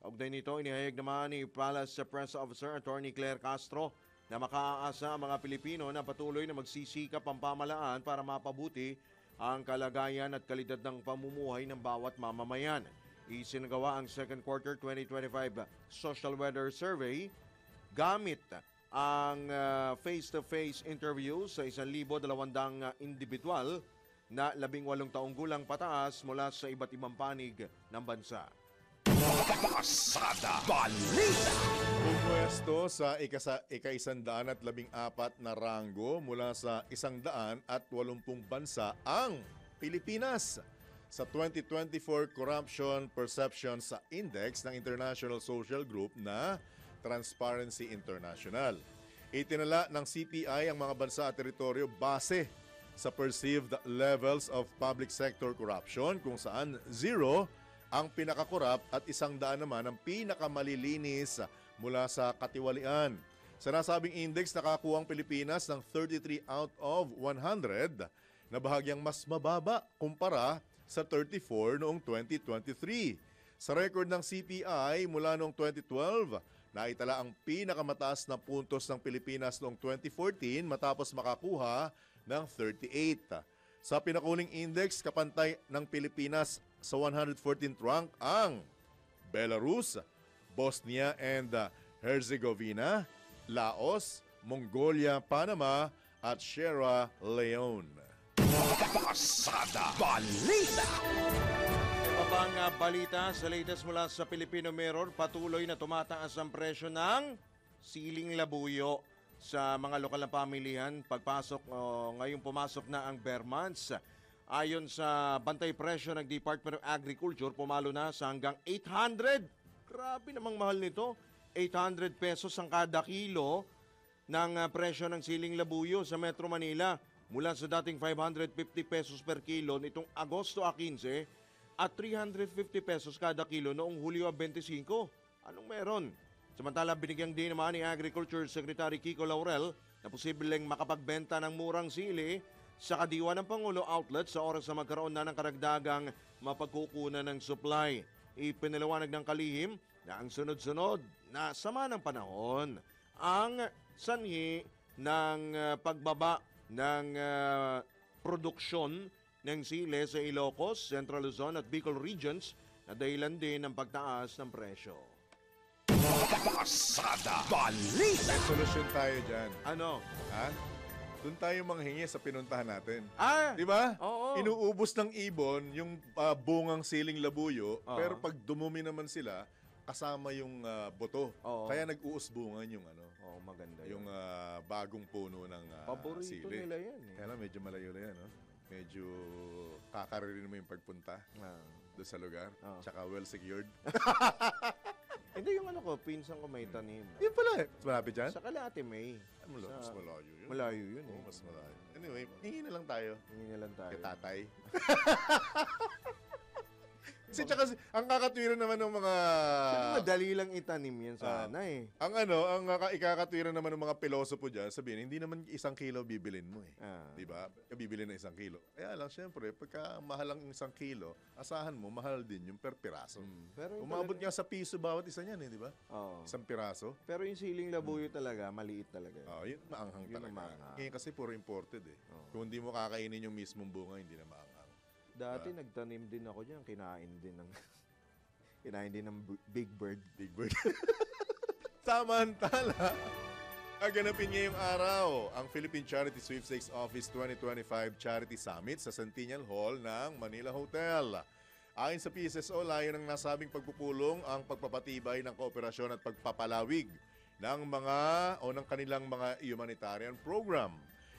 Kaugnay nito, inihayag naman ni Palace Press Officer Attorney Claire Castro na makaaasa ang mga Pilipino na patuloy na magsisikap ang pamahalaan para mapabuti ang kalagayan at kalidad ng pamumuhay ng bawat mamamayan. Isinagawa ang second quarter 2025 social weather survey gamit ang face-to-face interview sa 1,200 individual na 18 taong gulang pataas mula sa iba't ibang panig ng bansa. Pasada Balita! Pumwesto sa ika-114 na ranggo mula sa 180 bansa ang Pilipinas sa 2024 Corruption Perception sa Index ng International Social Group na Transparency International. Itinala ng CPI ang mga bansa at teritoryo base sa perceived levels of public sector corruption kung saan 0 ang pinakakorap at 100 naman ang pinakamalilinis mula sa katiwalian. Sa nasabing index, nakakuha ang Pilipinas ng 33 out of 100 na bahagyang mas mababa kumpara sa 34 noong 2023. Sa record ng CPI mula noong 2012, naitala ang pinakamataas na puntos ng Pilipinas noong 2014 matapos makakuha ng 38. Sa pinakuling index, kapantay ng Pilipinas sa 114th rank ang Belarus, Bosnia and Herzegovina, Laos, Mongolia, Panama at Sierra Leone. Pasada Balita! Iba pang balita sa latest mula sa Filipino Mirror, patuloy na tumataas ang presyo ng siling labuyo sa mga lokal na pamilihan. Ngayong pumasok na ang bare months. Ayon sa bantay presyo ng Department of Agriculture, pumalo na sa hanggang 800. Grabe namang mahal nito. 800 pesos ang kada kilo ng presyo ng siling labuyo sa Metro Manila. Mula sa dating 550 pesos per kilo nitong Agosto 15 at 350 pesos kada kilo noong Hulyo 25. Anong meron? Samantala, binigyang din naman ni Agriculture Secretary Kiko Laurel na posibleng makapagbenta ng murang sili sa kadiwa ng Pangulo outlet sa oras na magkaroon na ng karagdagang mapagkukunan ng supply. Ipinaliwanag ng kalihim na ang sunod-sunod na sama ng panahon ang sanhi ng pagbaba ng produksyon ng sili sa Ilocos, Central Luzon at Bicol regions na dahilan din ng pagtaas ng presyo. Pasada Balita! May solusyon tayo dyan. Ano? Ha? Doon tayo manghingi sa pinuntahan natin. Di ba? Oo. Inuubos ng ibon yung bungang siling labuyo, Oo. pero pag dumumi naman sila, kasama yung boto. Oo. Kaya nag-uusbungan yung maganda yung bagong puno ng Paborito sili. nila yan. Kaya lang, medyo malayo na yan. No? Medyo kakaririn mo yung pagpunta doon sa lugar. Oo. Tsaka well secured. Hindi yung ano ko, pinsan ko may tanim. Yun pala eh. Mas malapit dyan? Sa Kalate May. Mas Sa- malayo yun. Malayo yun Oo, eh. mas malayo. Anyway, hingi na lang tayo. Hindi na lang tayo. Kay tatay. Kasi tsaka, ang kakatwiran naman ng mga... Madali lang itanim yan sana eh. ang ikakatwiran naman ng mga pilosopo dyan, sabihin, hindi naman 1 kilo bibilin mo eh. Di ba? Bibili ng 1 kilo. Kaya lang, syempre, pagka mahal ang 1 kilo, asahan mo, mahal din yung per piraso. Pero yung Umabot talaga- nga sa piso bawat isa niyan eh, di ba? Oo. 1 piraso. Pero yung siling labuyo talaga, maliit talaga. Yun maanghang Yun ang talaga. maanghang. Ngayon kasi puro imported eh. Oo. Kung hindi mo kakainin yung mismong bunga, hindi na maanghang. Dati nagtanim din ako dyan, kinain din ng Big Bird. Big Bird. Samantala, gaganapin ngayong araw ang Philippine Charity Sweepstakes Office 2025 Charity Summit sa Centennial Hall ng Manila Hotel. Ayon sa PSSO, layo ng nasabing pagpupulong ang pagpapatibay ng kooperasyon at pagpapalawig ng kanilang mga humanitarian program.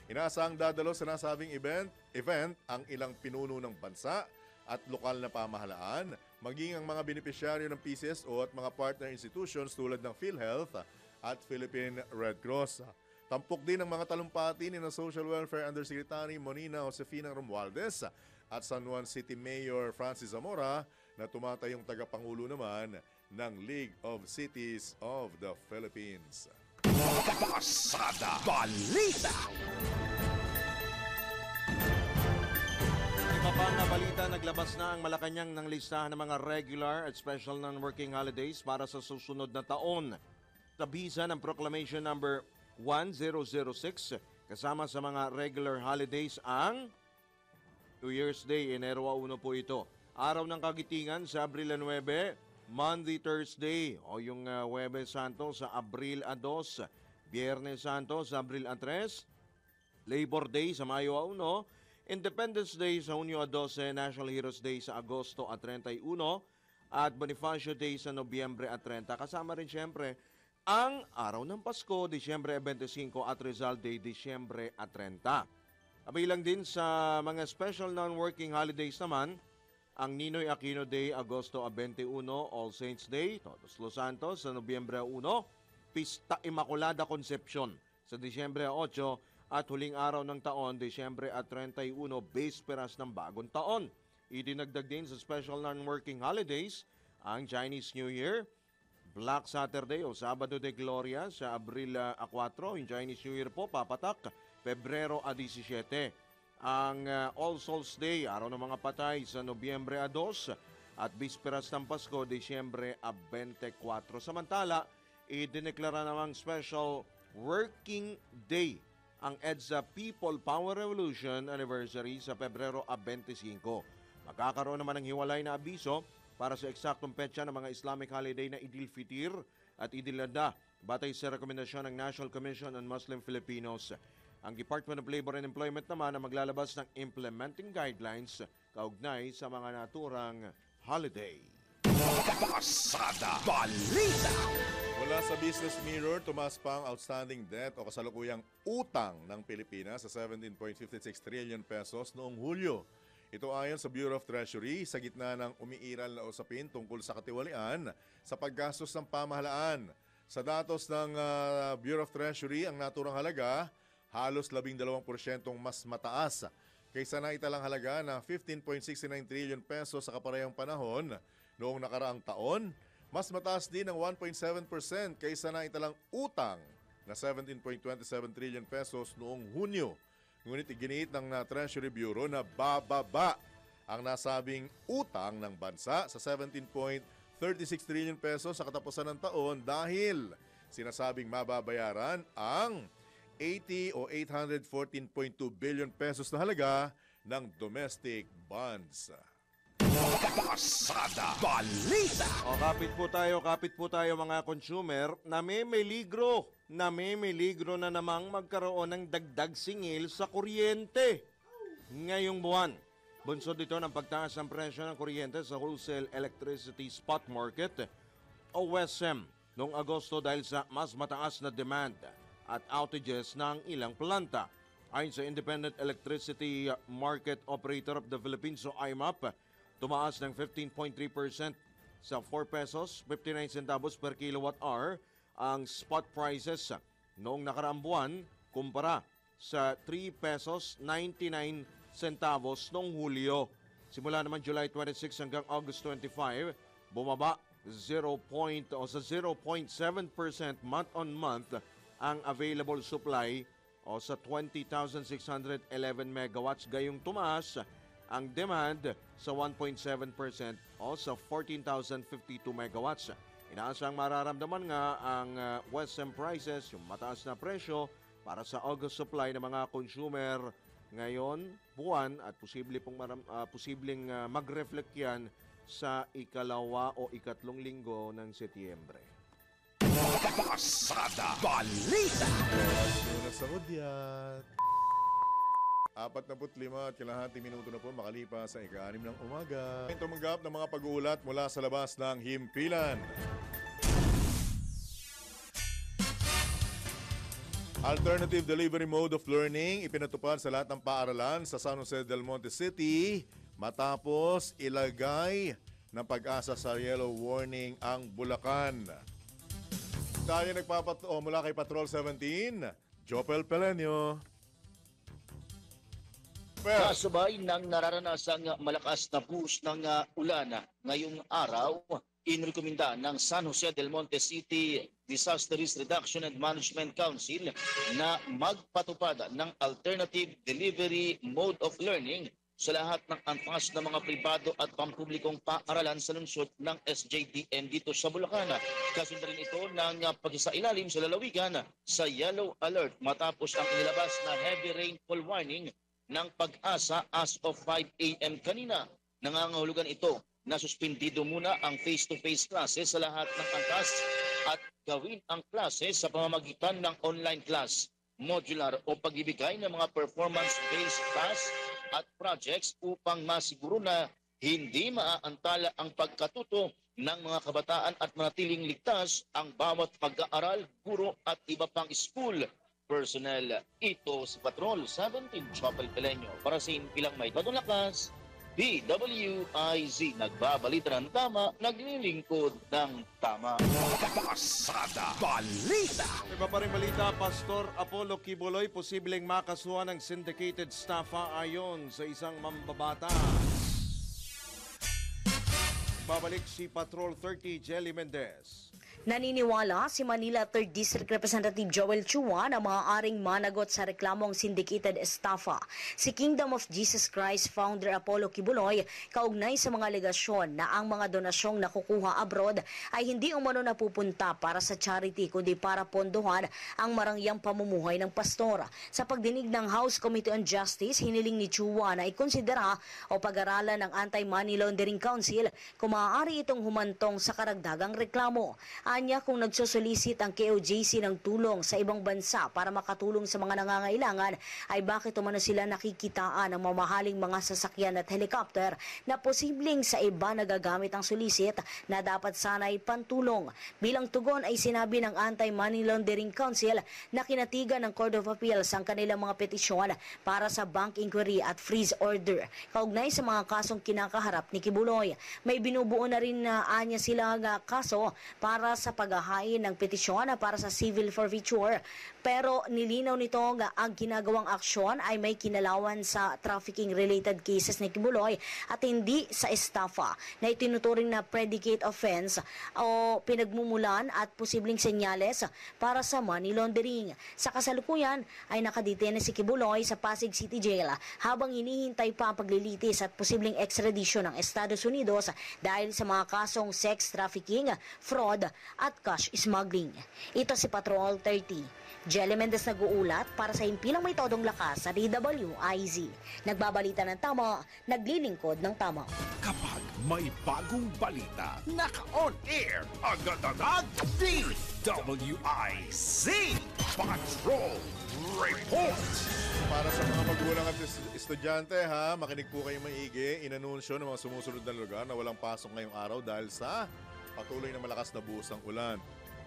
Inaasahang dadalo sa nasabing event ang ilang pinuno ng bansa at lokal na pamahalaan, maging ang mga benepisyaryo ng PCSO at mga partner institutions tulad ng PhilHealth at Philippine Red Cross. Tampok din ang mga talumpati ni Social Welfare Undersecretary Monina Josefina Romualdez at San Juan City Mayor Francis Zamora na tumatayong tagapangulo naman ng League of Cities of the Philippines. Pasada Balita. Iba pa nga balita, naglabas na ang Malacanang ng listahan ng mga regular at special non-working holidays para sa susunod na taon. Sa bisa ng Proclamation number 1006, kasama sa mga regular holidays ang New Year's Day, Enero 1 po ito. Araw ng Kagitingan sa Abril 9, Monday, Thursday o yung Huwebes Santo sa Abril 2, Biyernes Santo sa Abril 3, Labor Day sa Mayo 1, Independence Day sa Hunyo 12, National Heroes Day sa Agosto 31, at Bonifacio Day sa Nobyembre 30. Kasama rin siyempre ang Araw ng Pasko, Disyembre 25 at Rizal Day, Disyembre 30. Kabilang din sa mga special non-working holidays naman, ang Ninoy Aquino Day, Agosto 21, All Saints Day, Todos Los Santos sa Nobyembre 1, Pista Immaculada Concepcion sa Disyembre 8, at huling araw ng taon, Disyembre 31, Bisperas ng Bagong Taon. Idinagdag din sa special non-working holidays ang Chinese New Year, Black Saturday o Sabado de Gloria sa Abril 4, yung Chinese New Year po papatak, Pebrero 17. Ang All Souls Day, Araw ng Mga Patay sa Nobyembre 2 at Bisperas ng Pasko, Disyembre 24. Samantala, idineklara namang special working day ang EDSA People Power Revolution Anniversary sa Pebrero 25. Magkakaroon naman ng hiwalay na abiso para sa eksaktong petsa ng mga Islamic holiday na Idil Fitir at Idil Adha batay sa rekomendasyon ng National Commission on Muslim Filipinos. Ang Department of Labor and Employment naman na maglalabas ng implementing guidelines kaugnay sa mga naturang holiday. Pasada Balita. Mula sa Business Mirror, tumaas pa ang outstanding debt o kasalukuyang utang ng Pilipinas sa 17.56 trillion pesos noong Hulyo. Ito ayon sa Bureau of Treasury sa gitna ng umiiral na usapin tungkol sa katiwalian sa paggastos ng pamahalaan. Sa datos ng Bureau of Treasury, ang naturang halaga halos 12% mas mataas kaysa naitalang halaga na 15.69 trillion pesos sa kaparehang panahon noong nakaraang taon. Mas mataas din ng 1.7% kaysa naitalang utang na 17.27 trillion pesos noong Hunyo. Ngunit iginiit ng Treasury Bureau na bababa ang nasabing utang ng bansa sa 17.36 trillion pesos sa katapusan ng taon dahil sinasabing mababayaran ang 80 o 814.2 billion pesos na halaga ng domestic bonds. Pasada Balita. O kapit po tayo mga consumer, namimiligro na namang magkaroon ng dagdag singil sa kuryente. Ngayong buwan, bunsod dito ng pagtaas ng presyo ng kuryente sa Wholesale Electricity Spot Market o WESM noong Agosto dahil sa mas mataas na demand at outages ng ilang planta. Ayon sa Independent Electricity Market Operator of the Philippines o IMAP, tumaas ng 15.3% sa 4 pesos 59 centavos per kilowatt hour ang spot prices noong nakaraang buwan kumpara sa 3 pesos 99 centavos noong Hulyo. Simula naman July 26 hanggang August 25, bumaba 0.7% month on month ang available supply o sa 20,611 megawatts. Gayong tumaas ang demand sa 1.7% o sa 14,052 megawatts. Inaasang mararamdaman nga ang West prices, yung mataas na presyo para sa August supply ng mga consumer ngayon, buwan at posibleng mag-reflect yan sa ikalawa o ikatlong linggo ng Setyembre. Pasada Balita. Muna sa hudyat. 45 at kalahating minuto na po makalipas sa ika-6 ng umaga. Tumanggap ng mga pag-uulat mula sa labas ng himpilan. Alternative delivery mode of learning ipinatupad sa lahat ng paaralan sa San Jose del Monte City matapos ilagay ng Pag-asa sa yellow warning ang Bulacan. Tayo mula kay Patrol 17, Jopel Pelenio. Kasabay ng nararanasang malakas na push ng ulan ngayong araw, inirekomenda ng San Jose del Monte City Disaster Risk Reduction and Management Council na magpatupad ng alternative delivery mode of learning sa lahat ng antas ng mga pribado at pampublikong paaralan sa lungsod ng SJDM dito sa Bulacan. Kasunod rin ito ng pag-isailalim sa lalawigan sa yellow alert matapos ang inilabas na heavy rainfall warning ng Pag-asa as of 5 a.m. kanina. Nangangahulugan ito na suspendido muna ang face-to-face classes sa lahat ng antas at gawin ang klase sa pamamagitan ng online class, modular o pagbibigay ng mga performance-based class at projects upang masiguro na hindi maaantala ang pagkatuto ng mga kabataan at manatiling ligtas ang bawat pag-aaral, guro at iba pang school personnel. Ito si Patrol 17 Chopel Pelenyo para sa Impilang May Bagong Lakas, DWIZ. Nagbabalita ng tama, naglilingkod ng tama. Pasada Balita. Iba pa rin balita, Pastor Apollo Kibuloy posibleng makasuhan ng syndicated staffa ayon sa isang mambabatas. Babalik si Patrol 30 Jelly Mendez. Naniniwala si Manila 3rd District Representative Joel Chua na maaaring managot sa reklamong syndicated estafa si Kingdom of Jesus Christ founder Apollo Kibuloy kaugnay sa mga alegasyon na ang mga donasyong nakukuha abroad ay hindi umano napupunta para sa charity kundi para pondohan ang marangyang pamumuhay ng pastor. Sa pagdinig ng House Committee on Justice, hiniling ni Chua na ikonsidera o pag-aralan ng Anti-Money Laundering Council kung maaari itong humantong sa karagdagang reklamo. Anya kung nagsosolicit ang KOJC ng tulong sa ibang bansa para makatulong sa mga nangangailangan ay bakit umano sila nakikitaan ng mamahaling mga sasakyan at helicopter na posibleng sa iba nagagamit ang solicit na dapat sana'y pantulong. Bilang tugon ay sinabi ng Anti-Money Laundering Council na kinatigan ng Court of Appeals ang kanilang mga petisyon para sa bank inquiry at freeze order kaugnay sa mga kasong kinakaharap ni Kibuloy. May binubuo na rin na anya sila kaso para sa paghahain ng petisyon para sa civil forfeiture. Pero nilinaw nito nga ang ginagawang aksyon ay may kinalawan sa trafficking-related cases ni Kibuloy at hindi sa estafa na itinuturing na predicate offense o pinagmumulan at posibleng senyales para sa money laundering. Sa kasalukuyan ay nakadetene si Kibuloy sa Pasig City Jail habang hinihintay pa ang paglilitis at posibleng extradition ng Estados Unidos dahil sa mga kasong sex trafficking, fraud at cash smuggling. Ito si Patrol 30. Jelly Mendez nag-uulat para sa Himpilang May Todong Lakas sa DWIZ. Nagbabalita ng tama, naglilingkod ng tama. Kapag may bagong balita, naka-on air, agad-agad, DWIZ Patrol Report. Para sa mga magulang at estudyante, makinig po kayong maigi. Inanunsyo ng mga sumusunod na lugar na walang pasok ngayong araw dahil sa patuloy na malakas na buhos ng ulan.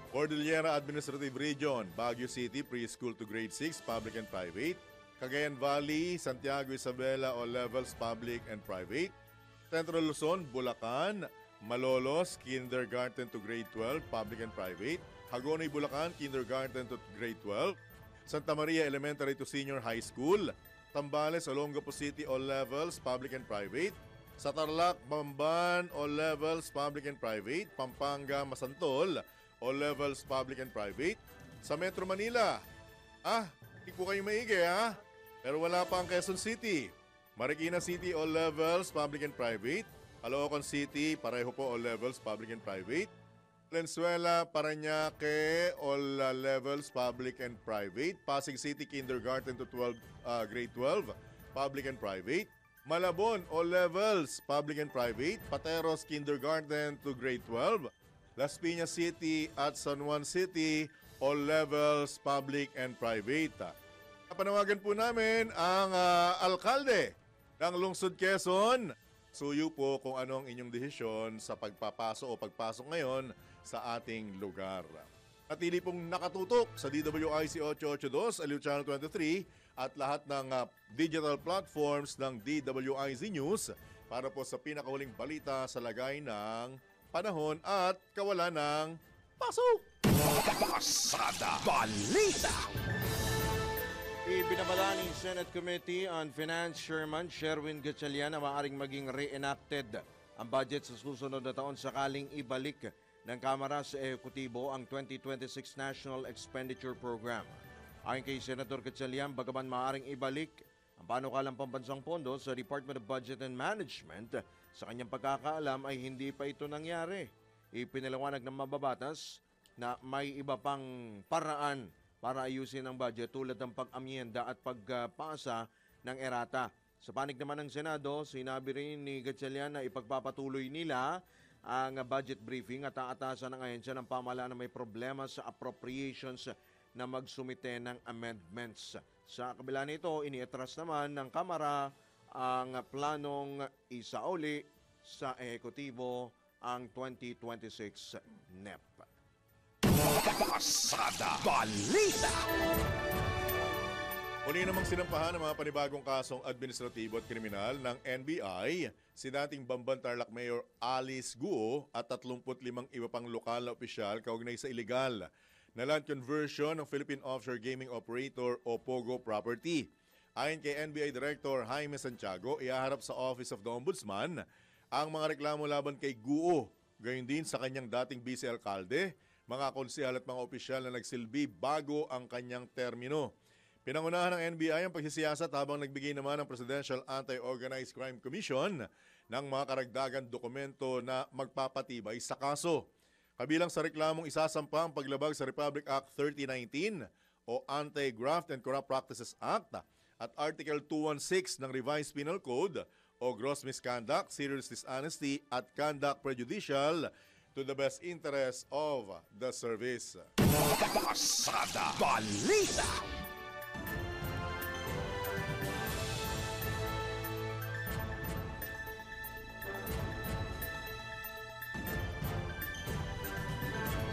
Cordillera Administrative Region, Baguio City, preschool to grade 6, public and private. Cagayan Valley, Santiago Isabela, all levels, public and private. Central Luzon, Bulacan, Malolos, kindergarten to grade 12, public and private. Hagonoy, Bulacan, kindergarten to grade 12. Santa Maria Elementary to Senior High School. Tambales, Olongapo City, all levels, public and private. Sa Tarlac, Bamban, all levels, public and private. Pampanga, Masantol, all levels, public and private. Sa Metro Manila, hindi po kayo maigi pero wala pa ang Quezon City. Marikina City, all levels, public and private. Caloocan City, pareho po, all levels, public and private. Valenzuela, Parañaque, all levels, public and private. Pasig City, kindergarten to grade 12, public and private. Malabon, all levels, public and private. Pateros, kindergarten to grade 12. Las Piñas City at San Juan City, all levels, public and private. Panawagan po namin ang alkalde ng Lungsod Quezon. Suyo po kung anong inyong desisyon sa pagpapasok o pagpasok ngayon sa ating lugar. Natili pong nakatutok sa DWIC 882, Aliw Channel 23 at lahat ng digital platforms ng DWIZ News para po sa pinakahuling balita sa lagay ng panahon at kawalan ng pasok. Pasada Balita. Ibinabala ni Senate Committee on Finance Chairman Sherwin Gatchalian na maaaring maging reenacted ang budget sa susunod na taon sakaling ibalik ng Kamara sa Ehekutibo ang 2026 National Expenditure Program. Ayon kay Senator Gatchalian, bagaman maaaring ibalik ang panukalang pambansang pondo sa Department of Budget and Management, sa kanyang pagkakaalam ay hindi pa ito nangyari. Ipinaliwanag ng mababatas na may iba pang paraan para ayusin ang budget tulad ng pag-amyenda at pagpasa ng erata. Sa panig naman ng Senado, sinabi rin ni Gatchalian na ipagpapatuloy nila ang budget briefing at aatasan ng ahensya ng pamahalaan na may problema sa appropriations na magsumite ng amendments. Sa kabila nito, iniatras naman ng Kamara ang planong isauli sa Ehekutibo ang 2026 NEP. Pasada Balita. Muli namang sinampahan ng mga panibagong kasong administratibo at kriminal ng NBI si dating Bamban Tarlac Mayor Alice Guo at 35 iba pang lokal na opisyal kaugnay sa illegal na land conversion ng Philippine Offshore Gaming Operator o POGO property. Ayon kay NBI Director Jaime Santiago, ihaharap sa Office of the Ombudsman ang mga reklamo laban kay Guo, gayon din sa kanyang dating vice-alkalde, mga konsehal at mga opisyal na nagsilbi bago ang kanyang termino. Pinangunahan ng NBI ang pagsisiyasat habang nagbigay naman ang Presidential Anti-Organized Crime Commission ng mga karagdagan dokumento na magpapatibay sa kaso. Kabilang sa reklamong isasampa ang paglabag sa Republic Act 3019 o Anti-Graft and Corrupt Practices Act at Article 216 ng Revised Penal Code o gross misconduct, serious dishonesty at conduct prejudicial to the best interest of the service. Pasada Balita.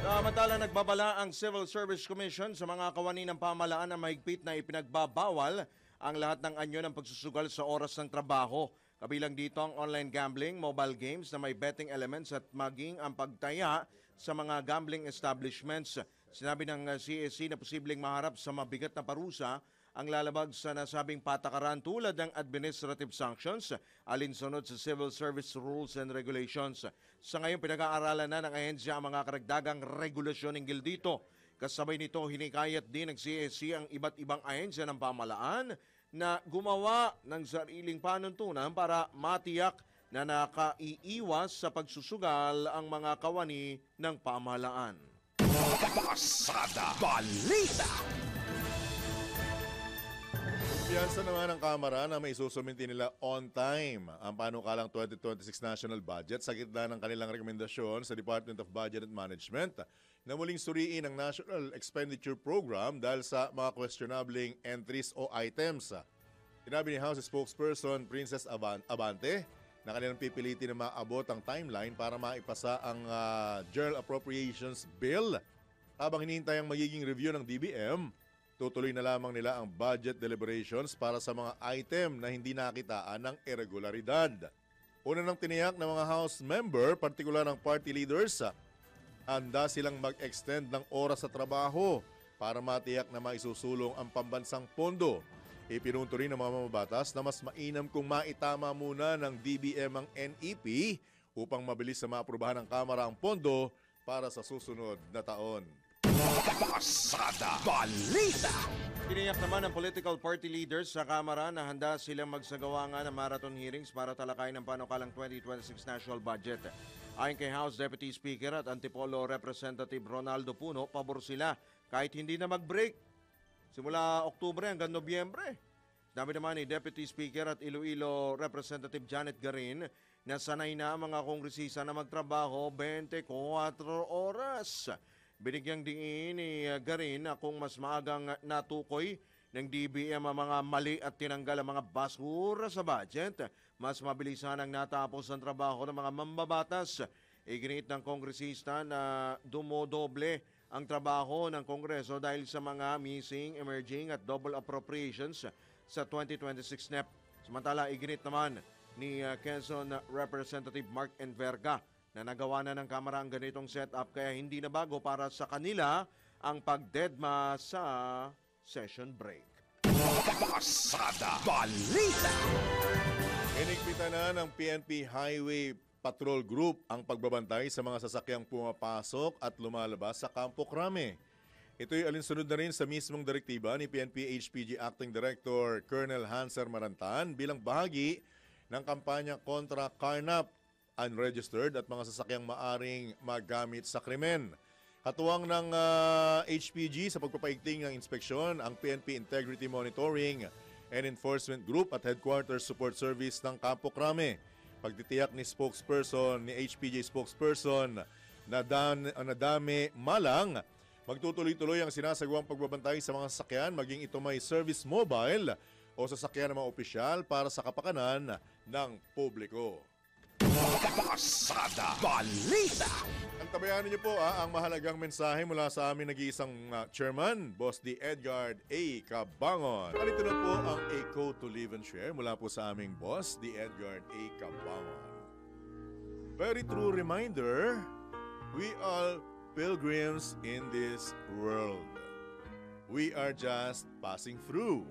Samantala, nagbabala ang Civil Service Commission sa mga kawani ng pamahalaan na mahigpit na ipinagbabawal ang lahat ng anyo ng pagsusugal sa oras ng trabaho. Kabilang dito ang online gambling, mobile games na may betting elements at maging ang pagtaya sa mga gambling establishments. Sinabi ng CSC na posibleng maharap sa mabigat na parusa ang lalabag sa nasabing patakaran tulad ng administrative sanctions alinsunod sa Civil Service Rules and Regulations. Sa ngayon, pinag-aaralan na ng ahensya ang mga karagdagang regulasyon hinggil dito. Kasabay nito, hinikayat din ng CSC ang iba't ibang ahensya ng pamahalaan na gumawa ng sariling panuntunan para matiyak na nakaiiwas sa pagsusugal ang mga kawani ng pamahalaan. Pasada Balita. Kumpiyansa naman ng Kamara na may susuminti nila on time ang panukalang 2026 national budget sa gitna ng kanilang rekomendasyon sa Department of Budget and Management na muling suriin ang National Expenditure Program dahil sa mga questionabling entries o items. Sinabi ni House Spokesperson Princess Abante na kanilang pipilitin na maabot ang timeline para maipasa ang General Appropriations Bill. Habang hinihintay ang magiging review ng DBM, tutuloy na lamang nila ang budget deliberations para sa mga item na hindi nakitaan ng irregularidad. Una nang tiniyak ng mga House member, partikular ng party leaders, handa silang mag-extend ng oras sa trabaho para matiyak na maisusulong ang pambansang pondo. Ipinunto rin ng mga mamabatas na mas mainam kung maitama muna ng DBM ang NEP upang mabilis na maaprubahan ng Kamara ang pondo para sa susunod na taon. Pasada Balita. Tiniyak naman ng political party leaders sa Kamara na handa silang magsagawa nga ng marathon hearings para talakayin ng panukalang 2026 national budget. Ayon kay House Deputy Speaker at Antipolo Representative Ronaldo Puno, pabor sila kahit hindi na mag-break. Simula Oktubre hanggang Nobyembre. Sabi naman ni Deputy Speaker at Iloilo Representative Janet Garin na sanay na ang mga kongresista na magtrabaho 24 oras. Binigyang diin ni Garin na kung mas maagang natukoy ng DBM ang mga mali at tinanggal ang mga basura sa budget, mas mabilisan ang natapos ang trabaho ng mga mambabatas. Iginiit ng kongresista na dumodoble ang trabaho ng Kongreso dahil sa mga missing, emerging at double appropriations sa 2026 NEP. Samantala, iginit naman ni Quezon Representative Mark Enverga na nagawa na ng Kamara ang ganitong setup kaya hindi na bago para sa kanila ang pagdedma sa session break. Pasada Balita. Inigpitan na ng PNP Highway Patrol Group ang pagbabantay sa mga sasakyang pumapasok at lumalabas sa Campo Crame. Ito'y alinsunod na rin sa mismong direktiba ni PNP HPG Acting Director Colonel Hanser Marantan bilang bahagi ng kampanya kontra carnap, unregistered at mga sasakyang maaring magamit sa krimen. Katuwang ng HPG sa pagpapaigting ng inspeksyon ang PNP Integrity Monitoring and Enforcement Group at Headquarters Support Service ng Campo Crame. Pagtitiyak ni HPG spokesperson na Dame Malang, magtutuloy-tuloy ang sinasagawang pagbabantay sa mga sasakyan maging ito may service mobile o sasakyan ng mga opisyal para sa kapakanan ng publiko. Pasada Balita. Antabayanan niyo po ang mahalagang mensahe mula sa aming nag-iisang chairman, Boss D. Edgard A. Cabangon. Alito na po ang A Code to Live and Share mula po sa aming Boss D. Edgard A. Cabangon. Very true reminder, we are pilgrims in this world. We are just passing through.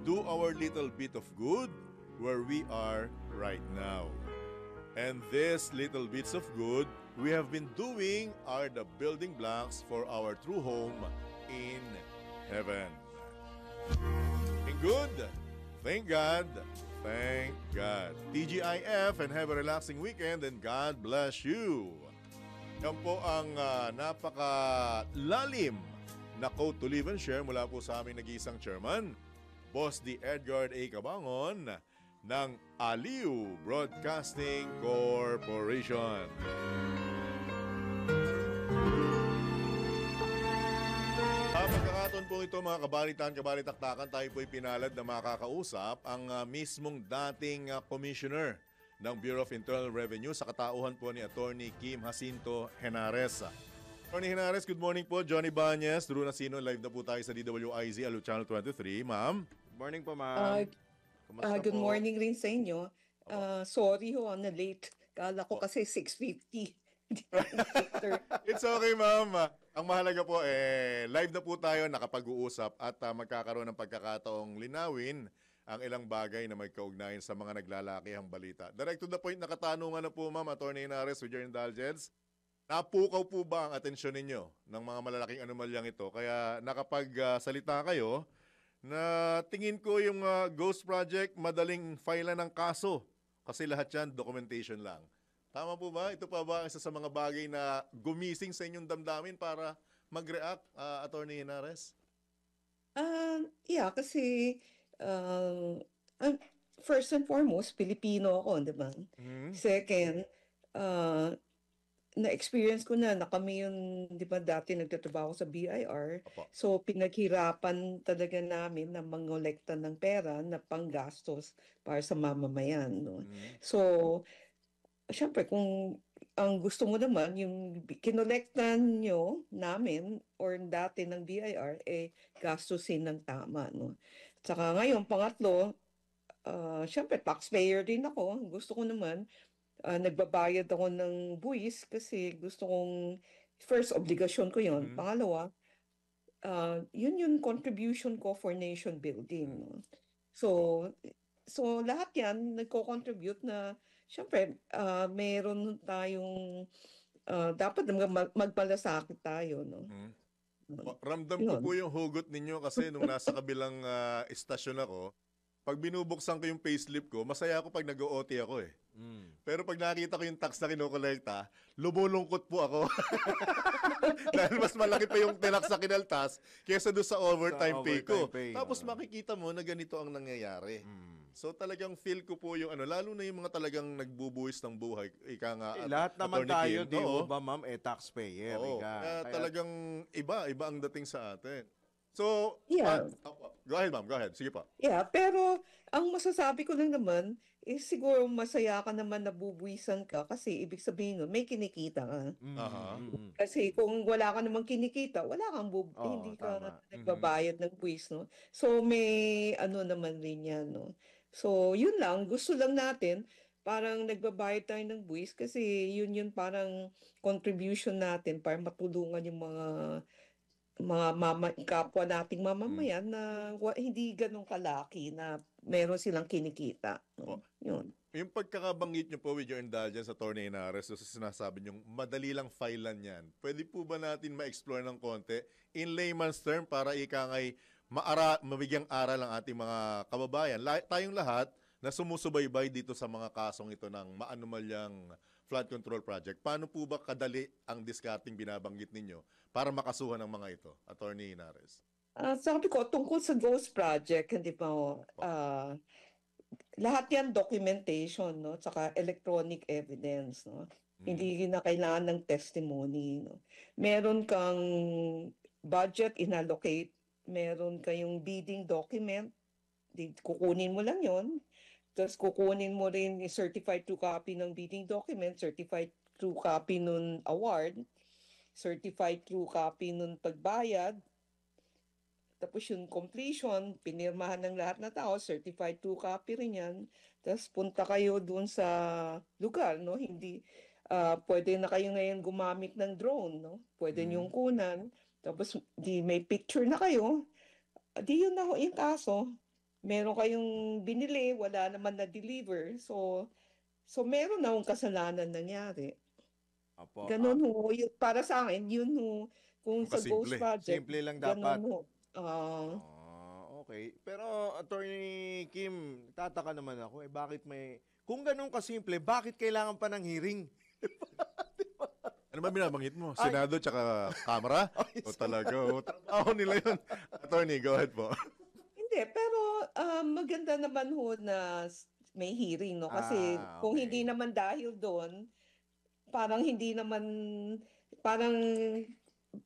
Do our little bit of good where we are right now. And these little bits of good we have been doing are the building blocks for our true home in heaven. In good, thank God, thank God. TGIF and have a relaxing weekend and God bless you. Yan po ang napakalalim na Code to Live and Share mula po sa aming nag-iisang chairman, Boss D. Edgard A. Cabangon ng Aliw Broadcasting Corporation. Sa pagkakataon po ito mga kabalitaan-kabalitaktakan, tayo po'y pinalad na makakausap ang mismong dating commissioner ng Bureau of Internal Revenue sa katauhan po ni Attorney Kim Jacinto Henares. Attorney Henares, good morning po. Johnny Banyes, Drew Nasino, live na po tayo sa DWIZ Alu Channel 23. Ma'am. Good morning po, ma'am. Good morning rin sa inyo. Sorry ho, na late. Kala ko kasi 6:50. It's okay, ma'am. Ang mahalaga po, live na po tayo, nakapag-uusap at magkakaroon ng pagkakataong linawin ang ilang bagay na may kaugnayan sa mga naglalakihang balita. Direct to the point na katanungan na po, ma'am, Attorney Henares, with your indulgence. Napukaw po ba ang atensyon ninyo ng mga malalaking anomalyang ito? Kaya nakapagsalita kayo na tingin ko yung Ghost Project madaling file ng kaso kasi lahat yan documentation lang. Tama po ba? Ito pa ba isa sa mga bagay na gumising sa inyong damdamin para mag-react, Attorney Henares? Yeah, kasi first and foremost, Pilipino ako, di ba? Mm-hmm. Second, na-experience ko na kami yung, di ba, dati nagtatrabaho sa BIR. Opo. So, pinaghirapan talaga namin na mangolekta ng pera na panggastos para sa mamamayan. No? Mm-hmm. So, syempre, kung ang gusto mo naman, yung kinolektan nyo namin or dati ng BIR, gastusin ng tama. No? Tsaka ngayon, pangatlo, syempre taxpayer din ako. Gusto ko naman, nagbabayad ako ng buwis kasi gusto kong, first, obligasyon ko yun. Pangalawa, yun yung contribution ko for nation building. No? So lahat yan nagko-contribute na, syempre, meron tayong, dapat magpalasakit tayo. No? Ramdam ko po yung hugot ninyo kasi nung nasa kabilang istasyon ako, pag binubuksan ko yung payslip ko, masaya ako pag nag-OT ako eh. Pero pag nakita ko yung tax na kinokolekta, lumulungkot po ako. Dahil mas malaki pa yung tinax na kinaltas kaysa doon sa overtime pay ko. Tapos makikita mo na ganito ang nangyayari. So talagang feel ko po yung lalo na yung mga talagang nagbubuwis ng buhay. Ika nga, lahat naman tayo, Kim, di ba ma'am, taxpayer. Kaya talagang iba ang dating sa atin. So, Yeah. Go ahead ma'am, go ahead. Sige pa. Yeah, pero ang masasabi ko lang naman is siguro masaya ka naman nabubuwisan ka kasi ibig sabihin nun, may kinikita ka. Kasi kung wala ka namang kinikita, wala kang hindi ka nagbabayad ng buwis, no? So may naman rin yan, no? So yun lang, gusto lang natin parang nagbabayad tayo ng buwis kasi yun parang contribution natin para matulungan yung mga kapwa nating mamamayan na hindi ganun kalaki na meron silang kinikita. No? Yun. Yung pagkakabanggit nyo po with your indulgence, Attorney Henares, so sinasabi nyo, madali lang filean yan. Pwede po ba natin ma-explore ng konti in layman's term para ikangay mabigyang aral ang ating mga kababayan? Tayong lahat na sumusubaybay dito sa mga kasong ito ng maanumalyang flood control project, paano po ba kadali ang discarding binabanggit ninyo para makasuhan ng mga ito, Attorney Henares? Sabi ko, tungkol sa Ghost Project, hindi pa lahat yan documentation, no? Tsaka electronic evidence, no? Hindi na kailangan ng testimony, no? Meron kang budget inallocate, meron kayong bidding document, kukunin mo lang yon. Tapos kukunin mo rin yung certified true copy ng bidding document, certified true copy nun award, certified true copy nun pagbayad, tapos yung completion, pinirmahan ng lahat na tao, certified true copy rin yan. Tapos punta kayo dun sa lugar, no? Hindi, pwede na kayo ngayon gumamit ng drone, no? Pwede niyong kunan. Tapos may picture na kayo. Di yun na yung kaso. Meron kayong binili, wala naman na-deliver. So meron na akong kasalanan nangyari. Ganon ho. Para sa akin, yun ho. Kung sa Ghost Project, simple lang dapat. Ganon ho. Okay. Pero, Attorney Kim, tataka naman ako, bakit kung ganon kasimple, bakit kailangan pa ng hearing? Ano ba binabanggit mo? Senado tsaka Kamara? O talaga? Trabaho nila yun. Attorney, go ahead po. Hindi, pero maganda naman ho na may hearing, no? Kasi kung hindi naman dahil doon, parang hindi naman, parang,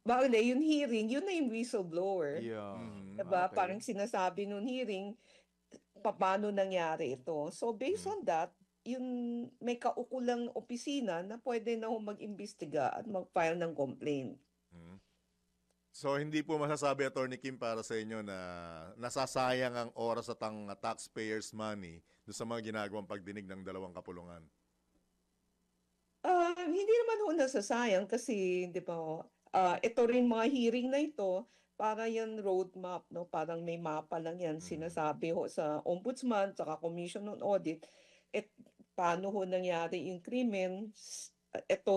bale, yung hearing, yun na yung whistleblower. Diba? Parang sinasabi nung hearing, paano nangyari ito. So based on that, yung may kaukulang opisina na pwede na ho mag-imbestiga at mag-file ng complaint. So hindi po masasabi, Attorney Kim, para sa inyo na nasasayang ang oras at ang taxpayers' money doon sa mga ginagawang pagdinig ng dalawang kapulungan? Hindi naman ho nasasayang kasi, di ba, ito rin mga hearing na ito, para yan roadmap, no? Parang may mapa lang yan, sinasabi ho sa Ombudsman, saka Commission on Audit, paano ho nangyari yung krimen, ito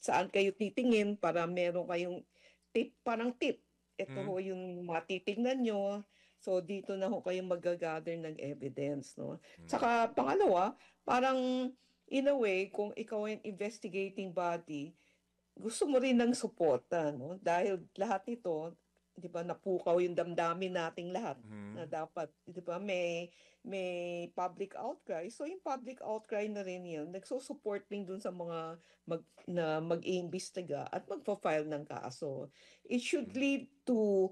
saan kayo titingin para meron kayong tip, parang tip. Ito ho yung mga titignan nyo. So, dito na ho kayo mag-gather ng evidence, no? Tsaka, pangalawa, parang, in a way, kung ikaw yung investigating body, gusto mo rin ng suporta, no? Dahil lahat nito, di ba, napukaw yung damdamin nating lahat na dapat, di ba, may public outcry. So yung public outcry na rin yun, nagsusupport din dun sa mga mag-iimbestiga at magpa-file ng kaso. It should lead to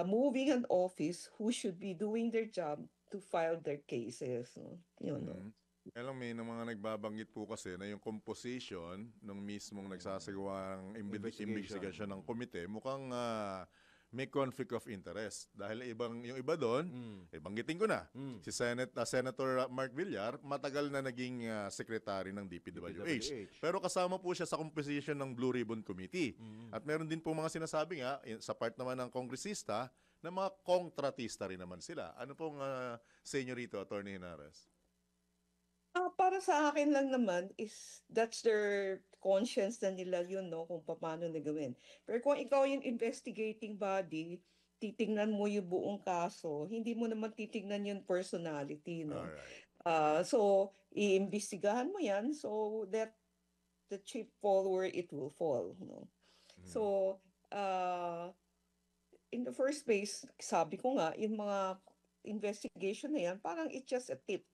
moving an office who should be doing their job to file their cases. No? Yun, no? Kaya lang may mga nagbabanggit po kasi na yung composition ng mismong nagsasagawa ng investigasyon ng komite, mukhang may conflict of interest. Dahil yung iba doon, banggitin ko na, si Senator Mark Villar, matagal na naging secretary ng DPWH. Pero kasama po siya sa composition ng Blue Ribbon Committee. At meron din po mga sinasabi nga, sa part naman ng kongresista, na mga kontratista rin naman sila. Ano pong sa inyo rito, Attorney Henares? Para sa akin lang naman is that's their conscience na nila yun, no, kung paano na gawin. Pero kung ikaw yung investigating body, titingnan mo yung buong kaso, hindi mo naman titingnan yung personality, no. So, iimbestigahan mo yan so that the chip fall where it will fall, no. So, in the first place, sabi ko nga, yung mga investigation na yan, parang it's just a tip.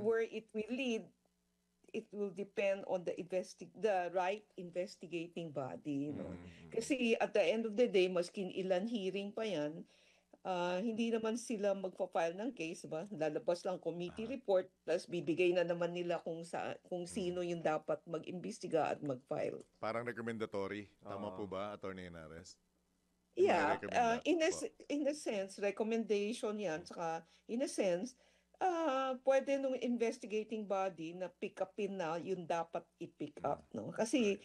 Where it will lead, it will depend on the right investigating body. You know? Kasi at the end of the day, maskin ilan hearing pa yan, hindi naman sila magpa-file ng case, ba? Lalabas lang committee report, plus bibigay na naman nila kung sino yung dapat mag-imbestiga at mag-file. Parang recommendatory. Tama po ba, Attorney Henares? Yeah, in a sense, recommendation yan. Saka, in a sense, pwede nung investigating body na pick upin na yung dapat i-pick up, no? Kasi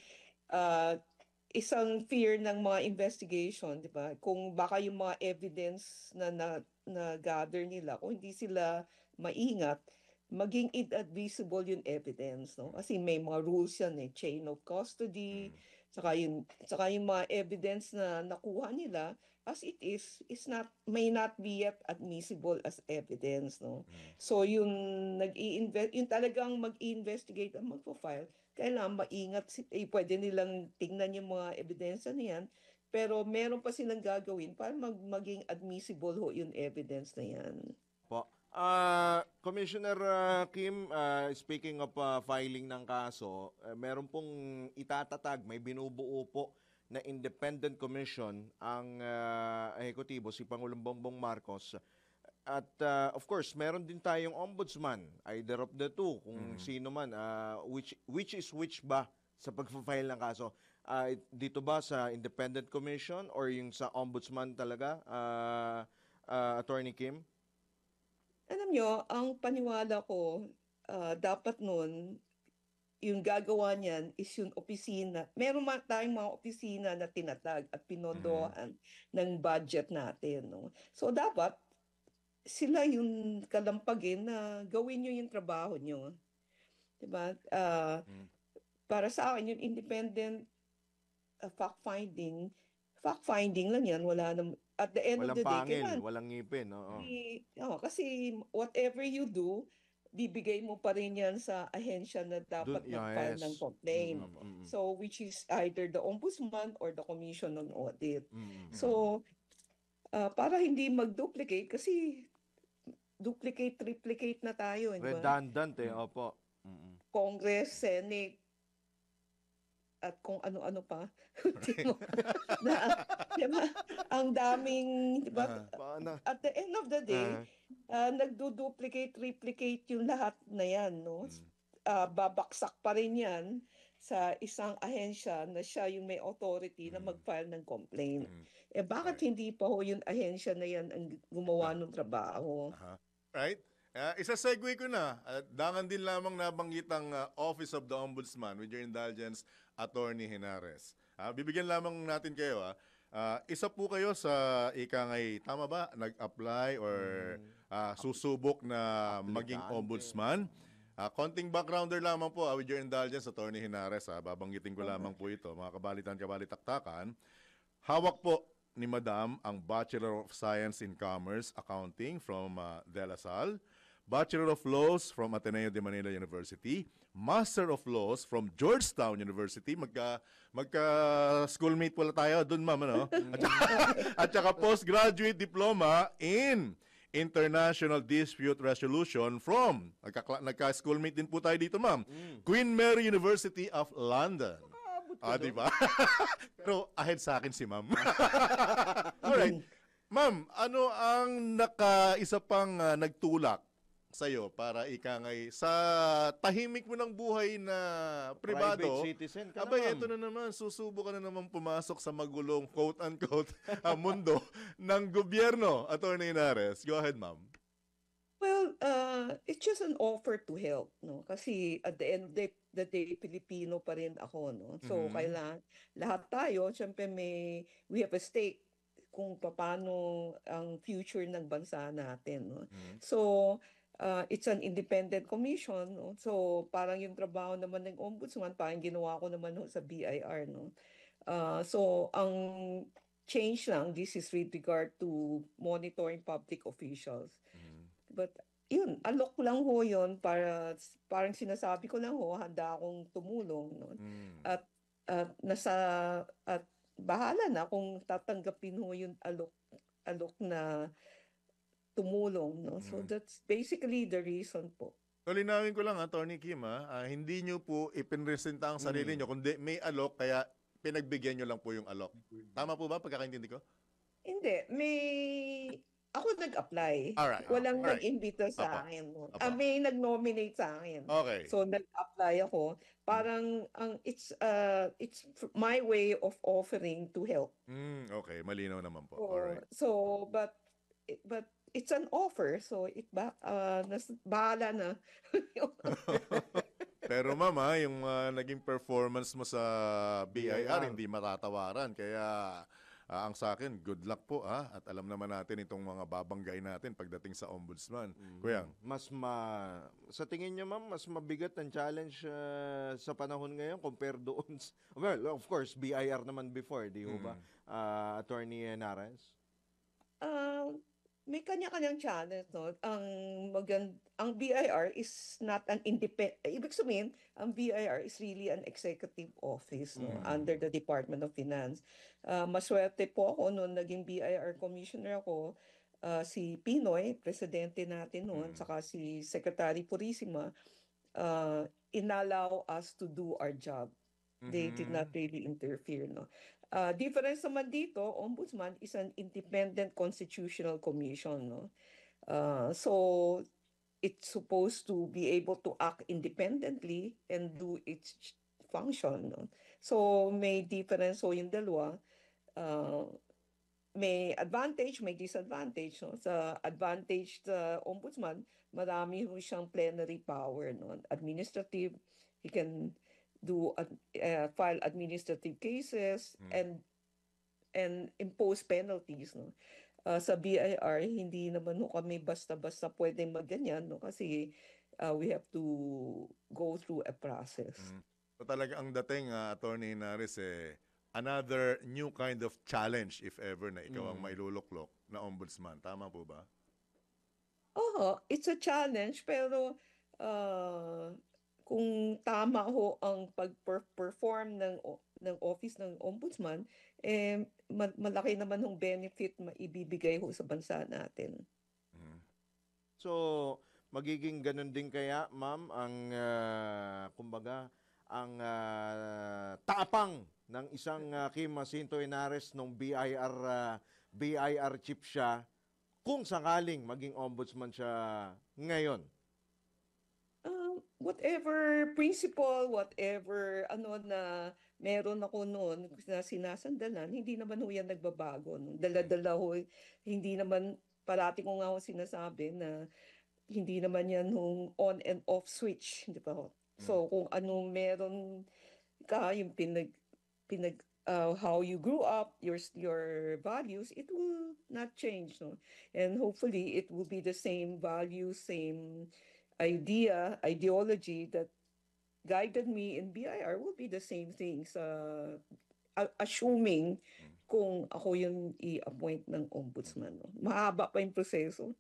isang fear ng mga investigation, di ba? Kung baka yung mga evidence na gather nila, kung hindi sila maingat, maging inadmissible yung evidence, no? Kasi may mga rules yan, chain of custody, saka yung mga evidence na nakuha nila as it is may not be yet admissible as evidence, no. So yung yung talagang mag-investigate at magpo-file, kailangan maingat, pwede nilang tingnan yung mga ebidensya niyan, pero meron pa silang gagawin para maging admissible ho yung evidence na yan. Po. Commissioner Kim, speaking of filing ng kaso, meron pong itatatag, may binubuo po na independent commission ang ehekutibo, si Pangulong Bongbong Marcos. At of course, meron din tayong ombudsman, either of the two, kung sino man, which is which ba sa pag-file ng kaso. Dito ba sa independent commission or yung sa ombudsman talaga, Attorney Kim? Alam nyo, ang paniwala ko, dapat nun, yung gagawa niyan is yung opisina. Meron tayong mga opisina na tinatag at pinondohan ng budget natin, no? So dapat sila yung kalampagin na gawin nyo yung trabaho nyo. Diba? Para sa akin, yung independent fact-finding lang yan. Wala na, at the end of the day, walang ngipin. Kasi whatever you do, bibigay mo pa rin yan sa ahensya na dapat mag-file ng complaint. So, which is either the ombudsman or the commission on audit. So, para hindi mag-duplicate, kasi triplicate na tayo. Redundant opo. Congress, Senate, at kung ano-ano pa. Diba? Ang daming, diba? At the end of the day, nagdo-duplicate, replicate yung lahat na yan, no? Babaksak pa rin yan sa isang ahensya na siya yung may authority na mag-file ng complaint. Bakit hindi pa ho yung ahensya na yan ang gumawa ng trabaho? Right? Isa-segue ko na. Dangan din lamang nabanggit ang Office of the Ombudsman, with your indulgence, Attorney Henares. Bibigyan lamang natin kayo. Isa po kayo sa ikangay, tama ba, nag-apply or susubok na maging ombudsman. Konting backgrounder lamang po, with your indulgence, Attorney Henares. Babanggitin ko lamang po ito, mga kabalitan-kabalitaktakan. Hawak po ni Madam ang Bachelor of Science in Commerce Accounting from De La Salle, Bachelor of Laws from Ateneo de Manila University, Master of Laws from Georgetown University. Magka-schoolmate pala tayo doon, ma'am, ano? At saka postgraduate diploma in International Dispute Resolution from, nagka-schoolmate din po tayo dito, ma'am, Queen Mary University of London. Diba? Pero ahead sa akin si ma'am. Alright. Ma'am, ano ang isa pang nagtulak sa'yo para ikangay sa tahimik mo ng buhay na pribado. Private citizen ka Abay, naman. eto na naman, susubo ka na naman pumasok sa magulong quote-unquote mundo ng gobyerno. Attorney Henares, go ahead, ma'am. Well, it's just an offer to help, no? Kasi at the end of the day, Pilipino pa rin ako, no? So, Mhm. kailangan, lahat tayo, syempre we have a stake kung paano ang future ng bansa natin, no? Mhm. So, it's an independent commission, no? So, parang yung trabaho naman ng ombudsman, parang ginawa ko naman ho sa BIR, no? So, ang change lang, this is with regard to monitoring public officials. Mhm. But yun, alok lang ho yun para parang sinasabi ko lang ho, handa akong tumulong, no? Mm. At bahala na kung tatanggapin ho yung alok na tumulong, no? So that's basically the reason po. So, linawin ko lang, Attorney Kim, hindi nyo po ipinresenta ang sarili nyo, kundi may alok, kaya pinagbigyan nyo lang po yung alok. Tama po ba pagkakaintindi ko? Hindi, ako nag-apply. Alright. Walang Alright. nag-imbita sa Apa. akin. No? Apa. May nag-nominate sa akin. Okay. So nag-apply ako. Parang it's my way of offering to help. Okay, malinaw naman po. So, Alright. but it's an offer. So bahala na. Pero mama, yung naging performance mo sa BIR, hindi matatawaran. Kaya ang sa akin, good luck po at alam naman natin itong mga babanggay natin pagdating sa ombudsman. Kuyang. Sa tingin niyo, ma'am, mas mabigat ang challenge sa panahon ngayon compare doon. Well, of course, BIR naman before, di ho ba? Attorney Henares? May kanya-kanyang challenge, no? Ang BIR is not an independent, ibig sabihin, ang BIR is really an executive office, no? Under the Department of Finance. Maswerte po ako noon naging BIR commissioner ako, si Pinoy, presidente natin noon, saka si Secretary Purisima, inallow us to do our job. They did not really interfere, no? Difference naman dito, ombudsman is an independent constitutional commission, no? So it's supposed to be able to act independently and do its function, no? So may difference so yung dalawa. May advantage, may disadvantage, no? Sa advantage sa ombudsman, marami ho siyang plenary power, no? Administrative, he can file administrative cases and impose penalties, no? Sa BIR hindi naman ho kami basta-basta pwedeng magganyan, no? Kasi we have to go through a process. So talaga ang dating, Attorney Henares, another new kind of challenge if ever na ikaw ang mailuluklok na ombudsman. Tama po ba? It's a challenge pero kung tama ho ang pag-perform ng office ng ombudsman, malaki naman hong benefit maibibigay ho sa bansa natin. So, magiging ganun din kaya, ma'am, ang kumbaga, ang tapang ng isang Kim Jacinto Henares nung BIR chief siya kung sakaling maging ombudsman siya ngayon. Whatever principle, whatever na meron ako noon na sinasandalan, hindi naman ho yan nagbabago. No? Dala-dala ho, hindi naman, parati ko nga ho sinasabi na hindi naman yan on and off switch. Di ba ho? So kung ano meron ka, yung how you grew up, your values, it will not change. No? And hopefully it will be the same values, same ideology that guided me in BIR will be the same things, assuming kung ako yung i-appoint ng ombudsman. No? Mahaba pa yung proseso.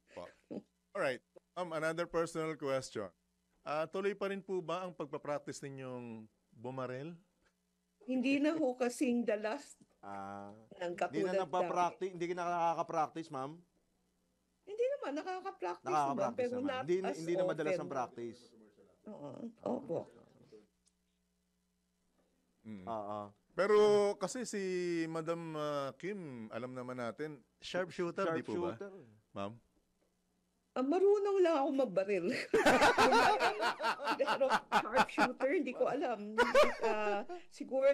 Alright. Another personal question. Tuloy pa rin po ba ang pagpapractice ninyong bumarel? Hindi na ho kasing dalas ng katulad Hindi na nakaka-practice, ma'am? Hindi naman, nakaka-practice naman, pero not as hindi na madalas often. ang practice. Opo. Pero kasi si Madam Kim, alam naman natin, sharpshooter, di po ba? Ma'am? Marunong lang ako magbaril. Pero sharpshooter, hindi ko alam. Siguro,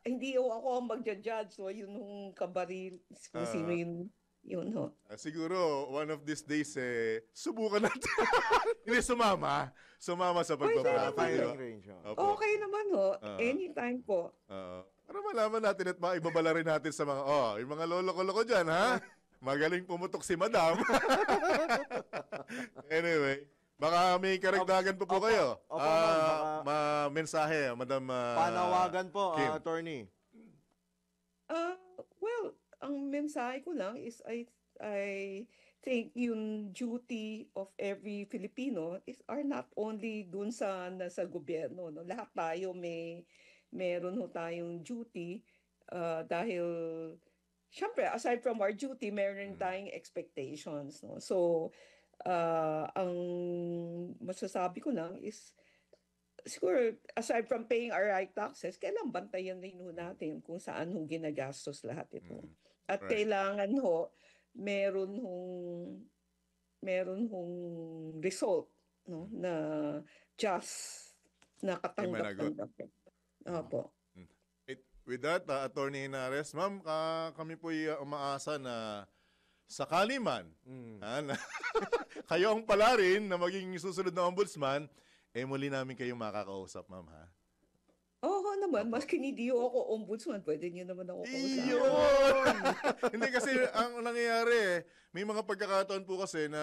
hindi ako ang magja-judge. So, yun yung kabaril, kung sino yun ho. Siguro, one of these days, subukan natin. Hindi sumama sa pagpapapayo. Okay naman ho. Anytime po. Para malaman natin at maibabala rin natin sa mga, yung mga lolo-lolo dyan, ha? Magaling pumutok si Madam. Anyway, baka may karagdagan po kayo. Mensahe, Madam Panawagan po, Kim. attorney. Well, ang mensahe ko lang is I think yung duty of every Filipino are not only dun sa nasa gobyerno, no? Lahat tayo meron ho tayong duty dahil syempre, aside from our duty, meron tayong expectations. No? So, ang masasabi ko lang is, siguro, aside from paying our right taxes, kailangan bantayan din ho natin kung saan ho ginagastos lahat ito. At kailangan ho, meron hong result, no? Na just na katanggap-tanggap. Opo. With that, Attorney Henares, ma'am, kami po umaasa na sakali man, kayo ang pala rin na maging susunod na ombudsman, muli namin kayong makakausap, ma'am, ha? Oo naman, maski hindi ako ombudsman, pwede niyo naman ako kausap. Iyon! Hindi kasi ang nangyayari, may mga pagkakataon po kasi na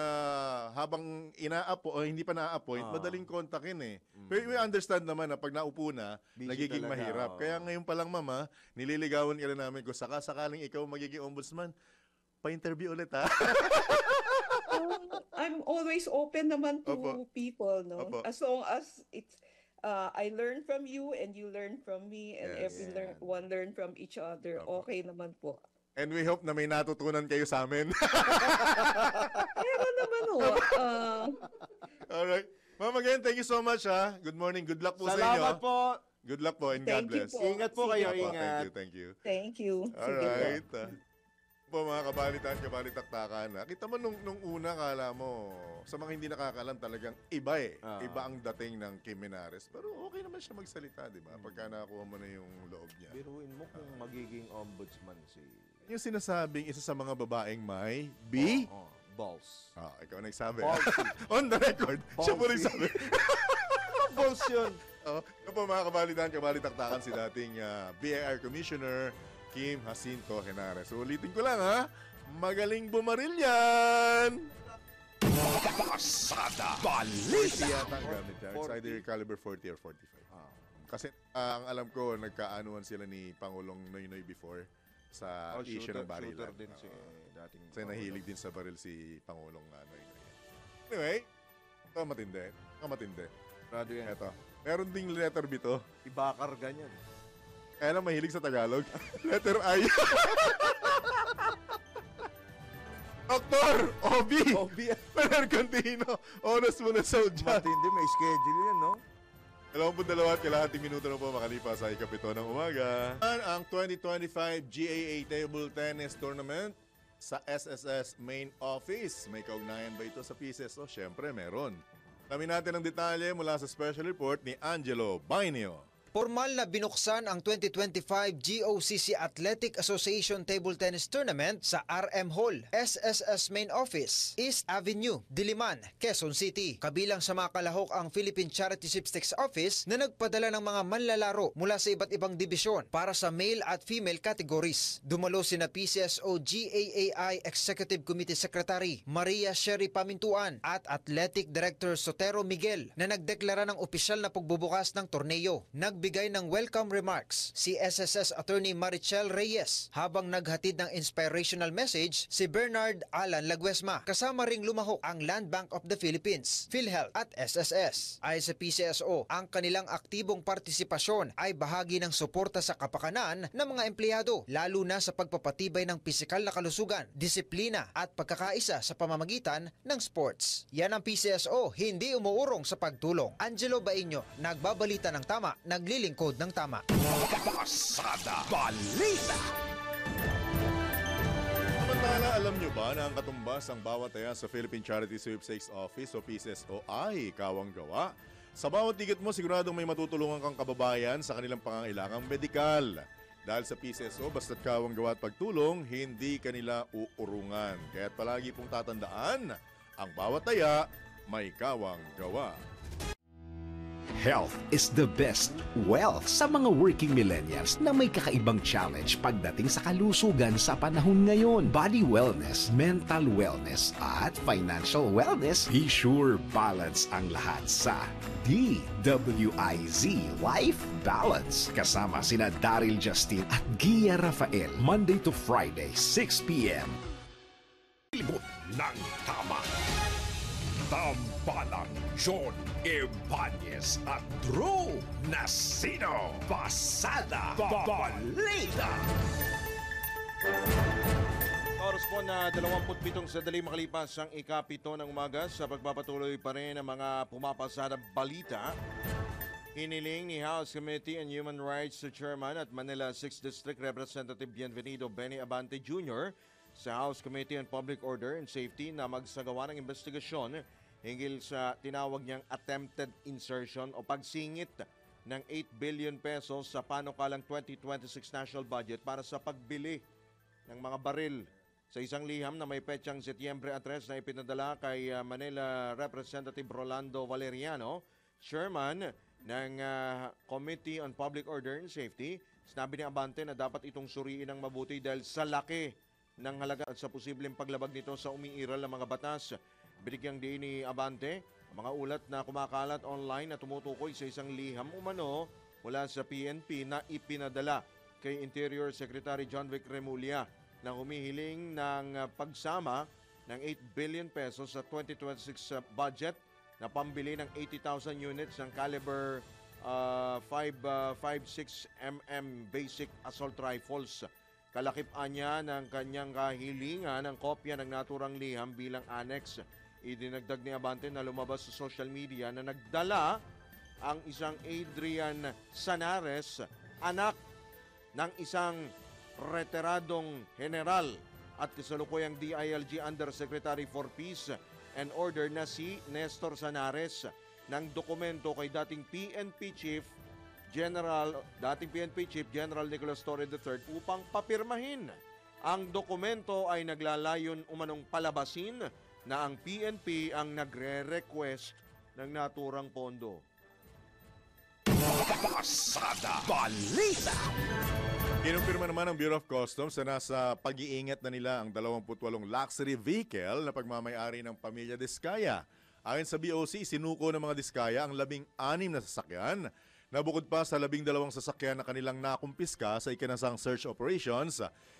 habang hindi pa na-appoint, madaling kontakin eh. Pero we understand naman na pag naupo na, nagiging talaga, mahirap. Kaya ngayon pa lang, mama, nililigawan ka na namin kung sakaling ikaw magiging ombudsman, pa-interview ulit, ha? I'm always open naman to people, no? Opo. As long as it's I learn from you and you learn from me and everyone learn from each other. Okay naman po. And we hope na may natutunan kayo sa amin. Pero naman ho. Alright. Ma'am, again, thank you so much, ha? Good morning. Good luck po sa inyo. Salamat po. Good luck po and God bless. Ingat po kayo, Opo, ingat. Thank you. Thank you. Alright. Po mga kabalitaktakan. Kita mo nung una, kala mo, sa mga hindi nakakalam talagang iba eh. Iba ang dating ng Kim Henares. Pero okay naman siya magsalita, di ba? Pagka nakakuha mo na yung loob niya. Biruin mo kung magiging ombudsman si... Yung sinasabing isa sa mga babaeng may balls. Ikaw nagsabi. Ballsy. On the record, siya po nagsabi. Balls yun. Ito po mga kabalitaktakan si dating BIR Commissioner Kim Jacinto Henares. So, ulitin ko lang, ha? Magaling bumaril yan! Pasada Balita! 40 yata ang gamit niya. It's either caliber 40 or 45. Kasi ang alam ko, nagkaanuan sila ni Pangulong Noynoy before sa issue ng barilan. Shooter din si dating... Kasi nahilig din sa baril si Pangulong Noynoy. Anyway, ito matindi. Rado yan. Ito. Meron ding letter B to. Ibakar ganyan. Kaya lang mahilig sa Tagalog. Letter I. Dr. Obi. Mercantino. Oras mo na sa udyan. Matindi, may schedule yan, no? 22 at kalahating minuto na po makalipas sa ikapito ng umaga. Ang 2025 GAA Table Tennis Tournament sa SSS Main Office. May kaugnayan ba ito sa PCSO? Siyempre, meron. Alamin natin ang detalye mula sa special report ni Angelo Bainio. Formal na binuksan ang 2025 GOCC Athletic Association Table Tennis Tournament sa RM Hall, SSS Main Office, East Avenue, Diliman, Quezon City. Kabilang sa mga kalahok ang Philippine Charity Sweepstakes Office na nagpadala ng mga manlalaro mula sa iba't ibang dibisyon para sa male at female categories. Dumalo sina PCSO GAAI Executive Committee Secretary Maria Sherry Pamintuan at Athletic Director Sotero Miguel na nagdeklara ng opisyal na pagbubukas ng torneo. Nagbigay ng welcome remarks si SSS Attorney Marichel Reyes habang naghatid ng inspirational message si Bernard Alan Laguesma. Kasama ring lumahok ang Land Bank of the Philippines, PhilHealth at SSS. Ayon sa PCSO, ang kanilang aktibong partisipasyon ay bahagi ng suporta sa kapakanan ng mga empleyado, lalo na sa pagpapatibay ng pisikal na kalusugan, disiplina at pagkakaisa sa pamamagitan ng sports. Yan ang PCSO, hindi umuurong sa pagtulong. Angelo Bainio, nagbabalita ng tama, naglilingkod ng tama. Pasada Balita! Samantala, alam nyo ba na ang katumbas ang bawat taya sa Philippine Charity Sweepstakes Office o PCSO ay kawang gawa? Sa bawat ticket mo, siguradong may matutulungan kang kababayan sa kanilang pangangailangang medikal. Dahil sa PCSO, basta't kawang gawa at pagtulong, hindi kanila uurungan. Kaya't palagi pong tatandaan, ang bawat taya may kawang gawa. Health is the best wealth sa mga working millennials na may kakaibang challenge pagdating sa kalusugan sa panahon ngayon. Body wellness, mental wellness, at financial wellness. Be sure balance ang lahat sa DWIZ Life Balance. Kasama sina Daryl Justin at Gia Rafael. Monday to Friday, 6 p.m. Libot ng tama. Tambalang John Ibanez at Drew Nasino. Pasada Balita. Oras po na 27 sandali makalipas ang ikapito ng umaga sa pagpapatuloy pa rin ng mga pumapasada balita. Hiniling ni House Committee on Human Rights Chairman at Manila 6th District Representative Bienvenido Benny Abante Jr. sa House Committee on Public Order and Safety na magsagawa ng investigasyon hinggil sa tinawag niyang attempted insertion o pagsingit ng 8 billion pesos sa panukalang 2026 national budget para sa pagbili ng mga baril. Sa isang liham na may petsang Setyembre 3 na ipinadala kay Manila Representative Rolando Valeriano, chairman ng Committee on Public Order and Safety, sinabi ni Abante na dapat itong suriin ng mabuti dahil sa laki ng halaga at sa posibleng paglabag nito sa umiiral ng mga batas. Binigyang diin ni Abante ang mga ulat na kumakalat online na tumutukoy sa isang liham umano mula sa PNP na ipinadala kay Interior Secretary John Vic Remulla na humihiling ng pagsama ng 8 billion pesos sa 2026 budget na pambili ng 80,000 units ng caliber 5.56 mm basic assault rifles. Kalakip-an niya ng kanyang kahilingan ng kopya ng naturang liham bilang annex. Idinagdag ni Abante na lumabas sa social media na nagdala ang isang Adrian Sanares, anak ng isang retiradong general at kasalukuyang DILG Undersecretary for Peace and Order na si Nestor Sanares ng dokumento kay dating PNP Chief General Nicolas Torre III upang papirmahin. Ang dokumento ay naglalayon umanong palabasin na ang PNP ang nagre-request ng naturang pondo. Pasada Balita. Kinumpirma naman ng Bureau of Customs na nasa pag-iingat na nila ang 28 luxury vehicle na pagmamayari ng pamilya Diskaya. Ayon sa BOC, sinuko ng mga Diskaya ang 16 na sasakyan na bukod pa sa 12 sasakyan na kanilang nakumpiska sa ikinasang search operations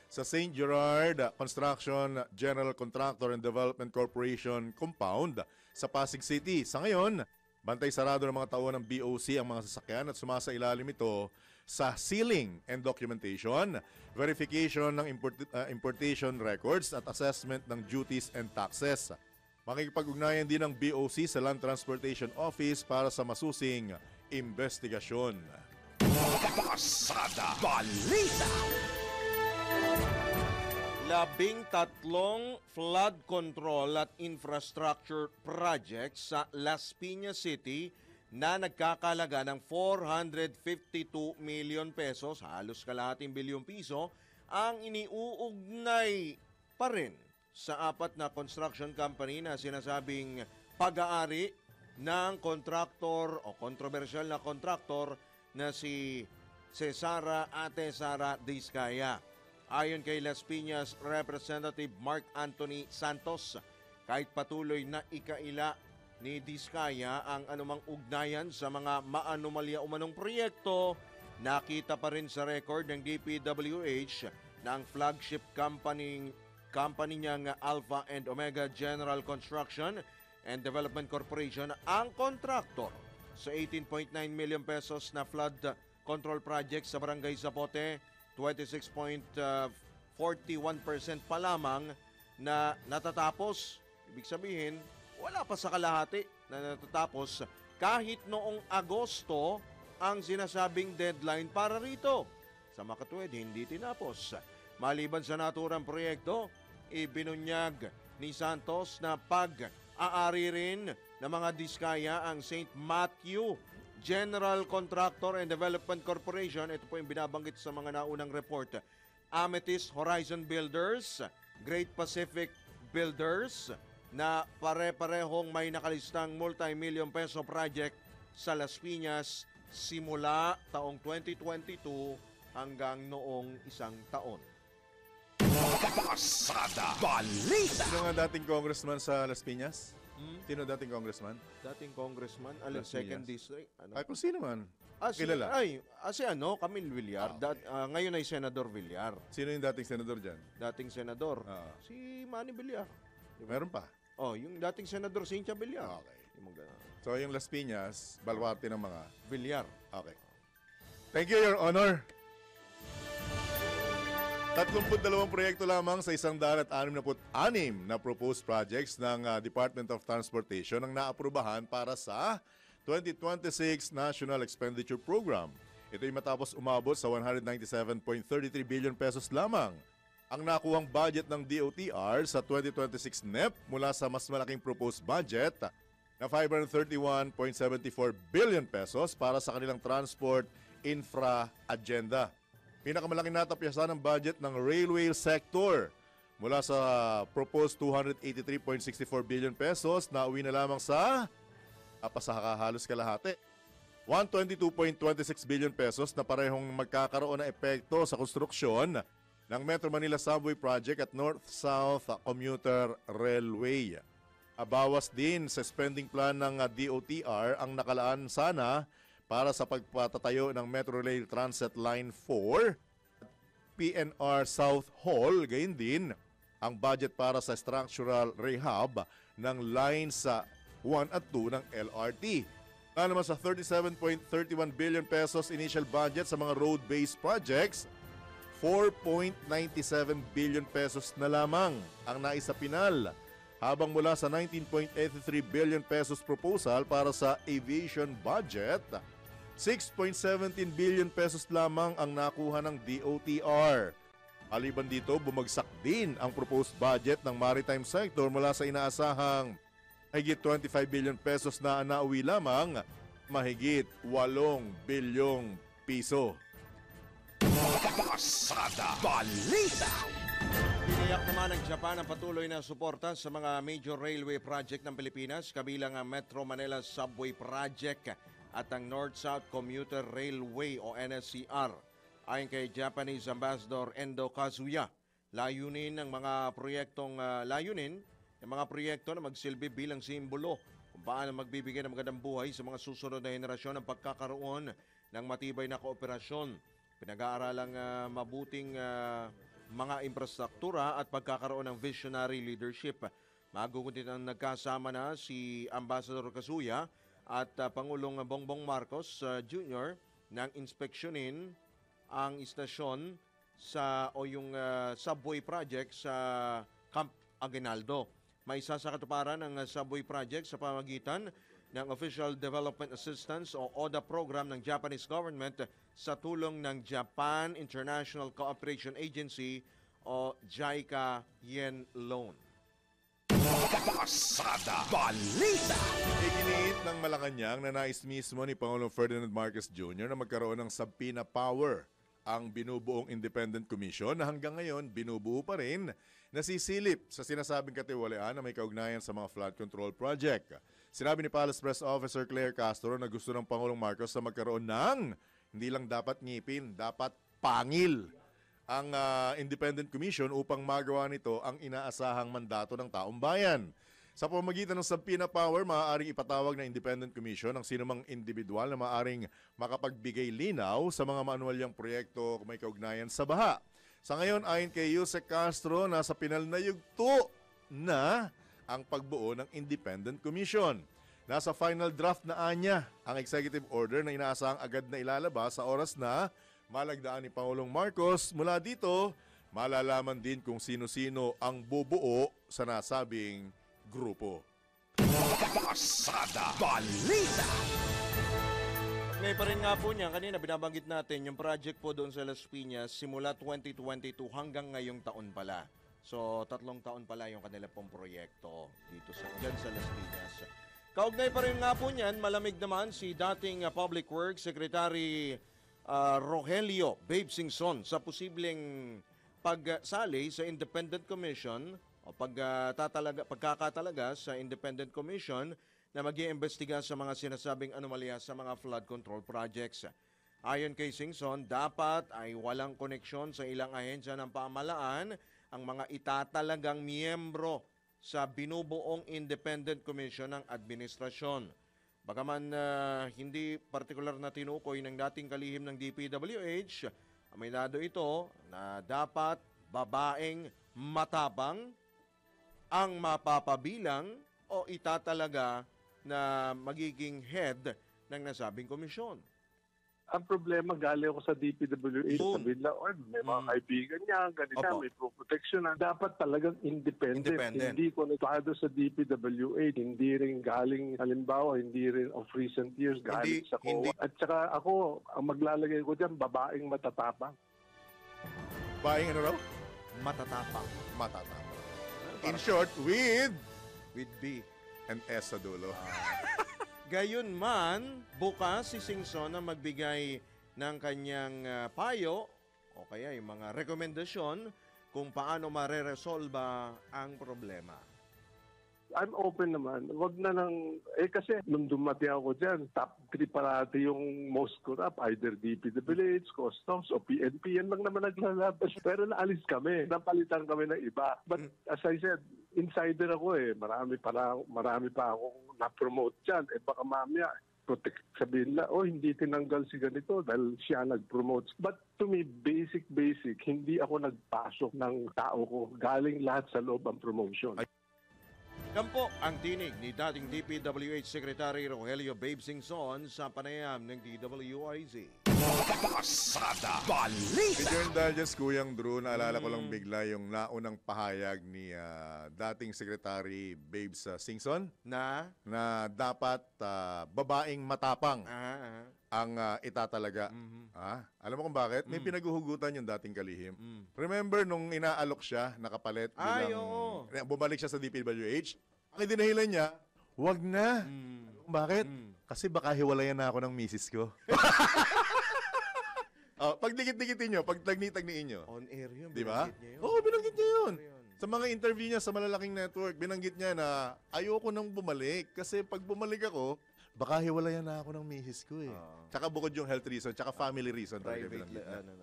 sa St. Gerard Construction General Contractor and Development Corporation compound sa Pasig City. Sa ngayon, bantay sarado ng mga tao ng BOC ang mga sasakyan at sumasailalim ito sa sealing and documentation, verification ng importation records at assessment ng duties and taxes. Makikipag-ugnayan din ng BOC sa Land Transportation Office para sa masusing investigasyon. Pasada Balita. 13 flood control at infrastructure projects sa Las Piñas City na nagkakalaga ng 452 million pesos, halos kalahating bilyong piso, ang iniuugnay pa rin sa 4 na construction company na sinasabing pag-aari ng kontraktor o kontrobersyal na kontraktor na si Ate Sara Diskaya. Ayon kay Las Piñas Representative Mark Anthony Santos, kahit patuloy na ikaila ni Diskaya ang anumang ugnayan sa mga maanomalya umanong proyekto, nakita pa rin sa record ng DPWH na ang flagship company niyang Alpha and Omega General Construction and Development Corporation ang kontraktor sa 18.9 million pesos na flood control project sa Barangay Zapote. 26.41% pa lamang na natatapos. Ibig sabihin, wala pa sa kalahati na natatapos kahit noong Agosto ang sinasabing deadline para rito. Sa makatuwid, hindi tinapos. Maliban sa naturang proyekto, Ibinunyag ni Santos na pag-aari rin ng mga diskaya ang St. Matthew General Contractor and Development Corporation. Ito po yung binabanggit sa mga naunang report. Amethyst Horizon Builders, Great Pacific Builders na pare-parehong may nakalistang multi-million peso project sa Las Piñas simula taong 2022 hanggang noong isang taon. Pasada Balita! Sino nga dating congressman sa Las Piñas? Sino dating congressman? Dating congressman, alin Las 2nd Piñas. District. Ano? Ay, kung sino man. Kilala? Si Camille Villar. Ngayon ay Senador Villar. Sino yung dating senador dyan? Dating senador. Si Manny Villar. Meron pa? Yung dating senador Cynthia Villar. Okay. So yung Las Piñas, baluarte ng mga Villar. Okay. Thank you, Your Honor. 32 proyekto lamang sa 166 na proposed projects ng Department of Transportation ang naaprubahan para sa 2026 National Expenditure Program. Ito'y matapos umabot sa 197.33 billion pesos lamang. Ang nakuhang budget ng DOTR sa 2026 NEP mula sa mas malaking proposed budget na 531.74 billion pesos para sa kanilang transport infra agenda. Pinakamalaking natapyasan ng budget ng railway sector mula sa proposed 283.64 billion pesos na uwi na lamang sa halos kalahati. 122.26 billion pesos na parehong magkakaroon ng epekto sa konstruksyon ng Metro Manila Subway Project at North-South Commuter Railway. Bawas din sa spending plan ng DOTR ang nakalaan sana para sa pagpatatayo ng Metro Rail Transit Line 4, PNR South Hall, gayon din ang budget para sa structural rehab ng lines 1 at 2 ng LRT. Naman sa 37.31 billion pesos initial budget sa mga road-based projects, 4.97 billion pesos na lamang ang naisapinal, habang mula sa 19.83 billion pesos proposal para sa aviation budget, 6.17 billion pesos lamang ang nakuha ng DOTR. Maliban dito, bumagsak din ang proposed budget ng maritime sector mula sa inaasahang mahigit 25 billion pesos na nauwi lamang, mahigit 8 bilyong piso. Pasada Balita! Tiniyak naman ng Japan ang patuloy na suporta sa mga major railway project ng Pilipinas, kabilang ang Metro Manila Subway Project at ang North-South Commuter Railway o NSCR. Ayon kay Japanese Ambassador Endo Kazuya, layunin ng mga proyekto na magsilbi bilang simbolo kung paano magbibigay ng magandang buhay sa mga susunod na henerasyon ng pagkakaroon ng matibay na kooperasyon. Pinag-aaralang mabuting mga infrastruktura at pagkakaroon ng visionary leadership. Magugunit ang nagkasama na si Ambassador Kazuya at Pangulong Bongbong Marcos Jr. nang inspeksyonin ang istasyon yung subway project sa Camp Aguinaldo. May isa sa katuparan ng subway project sa pamagitan ng Official Development Assistance o ODA program ng Japanese government sa tulong ng Japan International Cooperation Agency o JICA Yen Loan. Pasada Balita! Iginiit ng Malacanang na nais mismo ni Pangulong Ferdinand Marcos Jr. na magkaroon ng subpoena power ang binubuong Independent Commission na hanggang ngayon binubuo pa rin, nasisilip sa sinasabing katiwalian na may kaugnayan sa mga flood control project. Sinabi ni Palace Press Officer Claire Castro na gusto ng Pangulong Marcos na magkaroon ng hindi lang dapat ngipin, dapat pangil ang Independent Commission upang magawa nito ang inaasahang mandato ng taong bayan. Sa pamamagitan ng subpoena power, maaaring ipatawag ng Independent Commission ang sinumang individual na maaaring makapagbigay linaw sa mga maanuwalyang proyekto kung may kaugnayan sa baha. Sa ngayon, ayon kay Yusek Castro, nasa pinal na yugto na ang pagbuo ng Independent Commission. Nasa final draft na anya ang executive order na inaasahang agad na ilalabas sa oras na malagdaan ni Pangulong Marcos. Mula dito, malalaman din kung sino-sino ang bubuo sa nasabing grupo. Pasada Balita! Ngayon pa rin nga po niya, kanina binabanggit natin yung project po doon sa Las Piñas simula 2022 hanggang ngayong taon pala. So, 3 taon pala yung kanila pong proyekto dito dyan sa Las Piñas. Kaugnay pa rin nga po niyan, malamig naman si dating Public Works Secretary Rogelio Babe Singson sa posibleng pagsali sa Independent Commission o pagkakatalaga sa Independent Commission na mag-iimbestiga sa mga sinasabing anomalya sa mga flood control projects. Ayon kay Singson, dapat ay walang koneksyon sa ilang ahensya ng pamahalaan ang mga itatalagang miyembro sa binubuong Independent Commission ng Administrasyon. Bagaman hindi partikular na tinukoy ng dating kalihim ng DPWH, aminado ito na dapat babaeng matapang ang mapapabilang o itatalaga na magiging head ng nasabing komisyon. Ang problema, galing ako sa DPWH, sabi nila, may mga kaibigan niya, ganito, may protection na. Dapat talagang independent. Hindi konektado sa DPWH, hindi rin galing, halimbawa, hindi rin of recent years, galing sa COA. At saka ako, ang maglalagay ko dyan, babaeng matatapang. Babaeng ano raw? Matatapang. Matatapang. In short, with B. And S sa dulo. Gayon man, bukas si Singson na magbigay ng kanyang payo o kaya yung mga rekomendasyon kung paano mareresolba ang problema. I'm open naman. Wag na lang, kasi nung dumati ako dyan, top 3 parati yung most corrupt, either DPWH, Customs, o PNP. Yan lang naman naglalabas. Pero naalis kami. Napalitan kami ng iba. But as I said, insider ako Marami pa akong na-promote dyan. Baka mamaya, sabihin na, hindi tinanggal si ganito dahil siya nag-promote. But to me, basic, hindi ako nagpasok ng tao ko. Galing lahat sa loob ang promotion. Yan po ang tinig ni dating DPWH Secretary Rogelio Babe Singson sa panayam ng DWIZ. Pasada Balita! Bigyan dahil dyan, Kuyang Drew, naalala ko lang bigla yung naunang pahayag ni dating Secretary Babes Singson na dapat babaeng matapang ang itatalaga. Alam mo kung bakit? May pinaguhugutan yung dating kalihim. Remember nung inaalok siya, nakapalit bumalik siya sa DPWH, ang idinahilan niya, wag na. Bakit? Kasi baka hiwalayan na ako ng misis ko. Pag dikit-dikitin nyo, pag tagni-tagniin nyo. On air yun, diba? binanggit niya yun. Oo, binanggit niya yun. Sa mga interview niya sa malalaking network, binanggit niya na ayoko nang bumalik. Kasi pag bumalik ako, baka hiwalayan na ako ng misis ko Tsaka bukod yung health reason, tsaka family reason.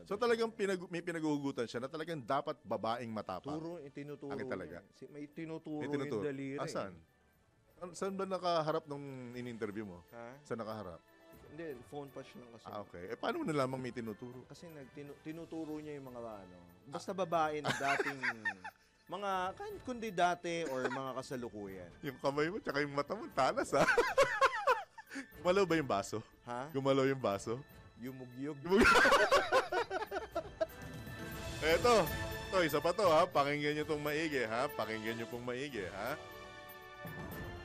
So talagang may pinaguhugutan siya na talagang dapat babaeng matapang. Tinuturo. Talaga. May tinuturo yung daliri. Asan? Saan ba nakaharap nung in-interview mo? Saan nakaharap? Hindi, phone patch lang kasi. Okay. Paano mo nalamang may tinuturo? Kasi tinuturo niya yung mga basta babae na dating mga kundi dati or mga kasalukuyan. Yung kamay mo tsaka yung mata mo, talas Gumalaw ba yung baso? Gumalaw yung baso? Yumugyug. Ito, isa pa to Pakinggan nyo tong maigi Pakinggan nyo pong maigi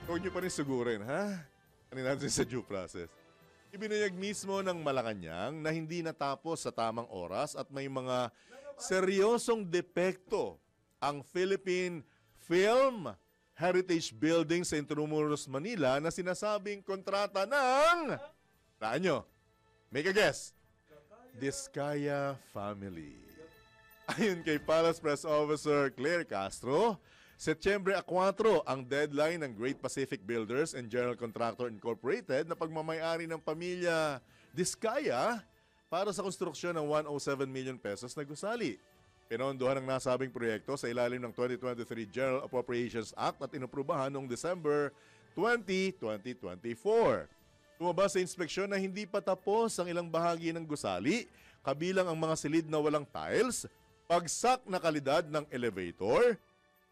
Huwag nyo pa rin sugurin Ano natin sa due process? Ibinayag mismo ng Malacanang na hindi natapos sa tamang oras at may mga seryosong depekto ang Philippine Film Heritage Building sa Intramuros, Manila na sinasabing kontrata ng... Taan nyo, make a guess. Diskaya Family. Ayon kay Palace Press Officer Claire Castro, Setyembre 4 ang deadline ng Great Pacific Builders and General Contractor Incorporated na pagmamayari ng pamilya Diskaya para sa konstruksyon ng 107 million pesos na gusali. Pinondohan ng nasabing proyekto sa ilalim ng 2023 General Appropriations Act at inaprubahan noong December 20, 2024. Lumabas sa inspeksyon na hindi pa tapos ang ilang bahagi ng gusali, kabilang ang mga silid na walang tiles, pagsak na kalidad ng elevator,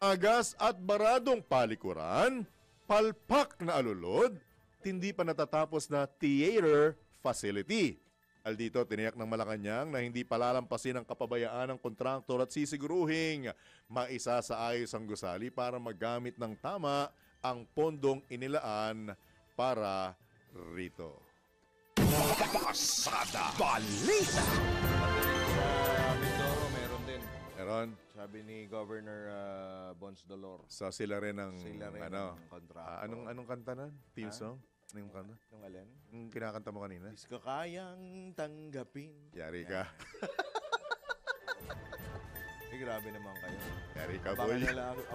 agas at baradong palikuran, palpak na alulod, hindi pa natatapos na theater facility. Dito, tiniyak ng Malacanang na hindi palalampasin ang kapabayaan ng kontraktor at sisiguruhing maisa sa ayos ang gusali para magamit ng tama ang pondong inilaan para rito. Pasada Balita! Mindoro, meron din. Meron? Sa sabi ni Governor Bons Dolor. So sila rin ang ang kontrako. anong kanta na? Theme song? Anong kanta? Yung alin? Yung kinakanta mo kanina? Is ko kayang tanggapin. Yari ka. Grabe naman kayo. Yari ka, boy.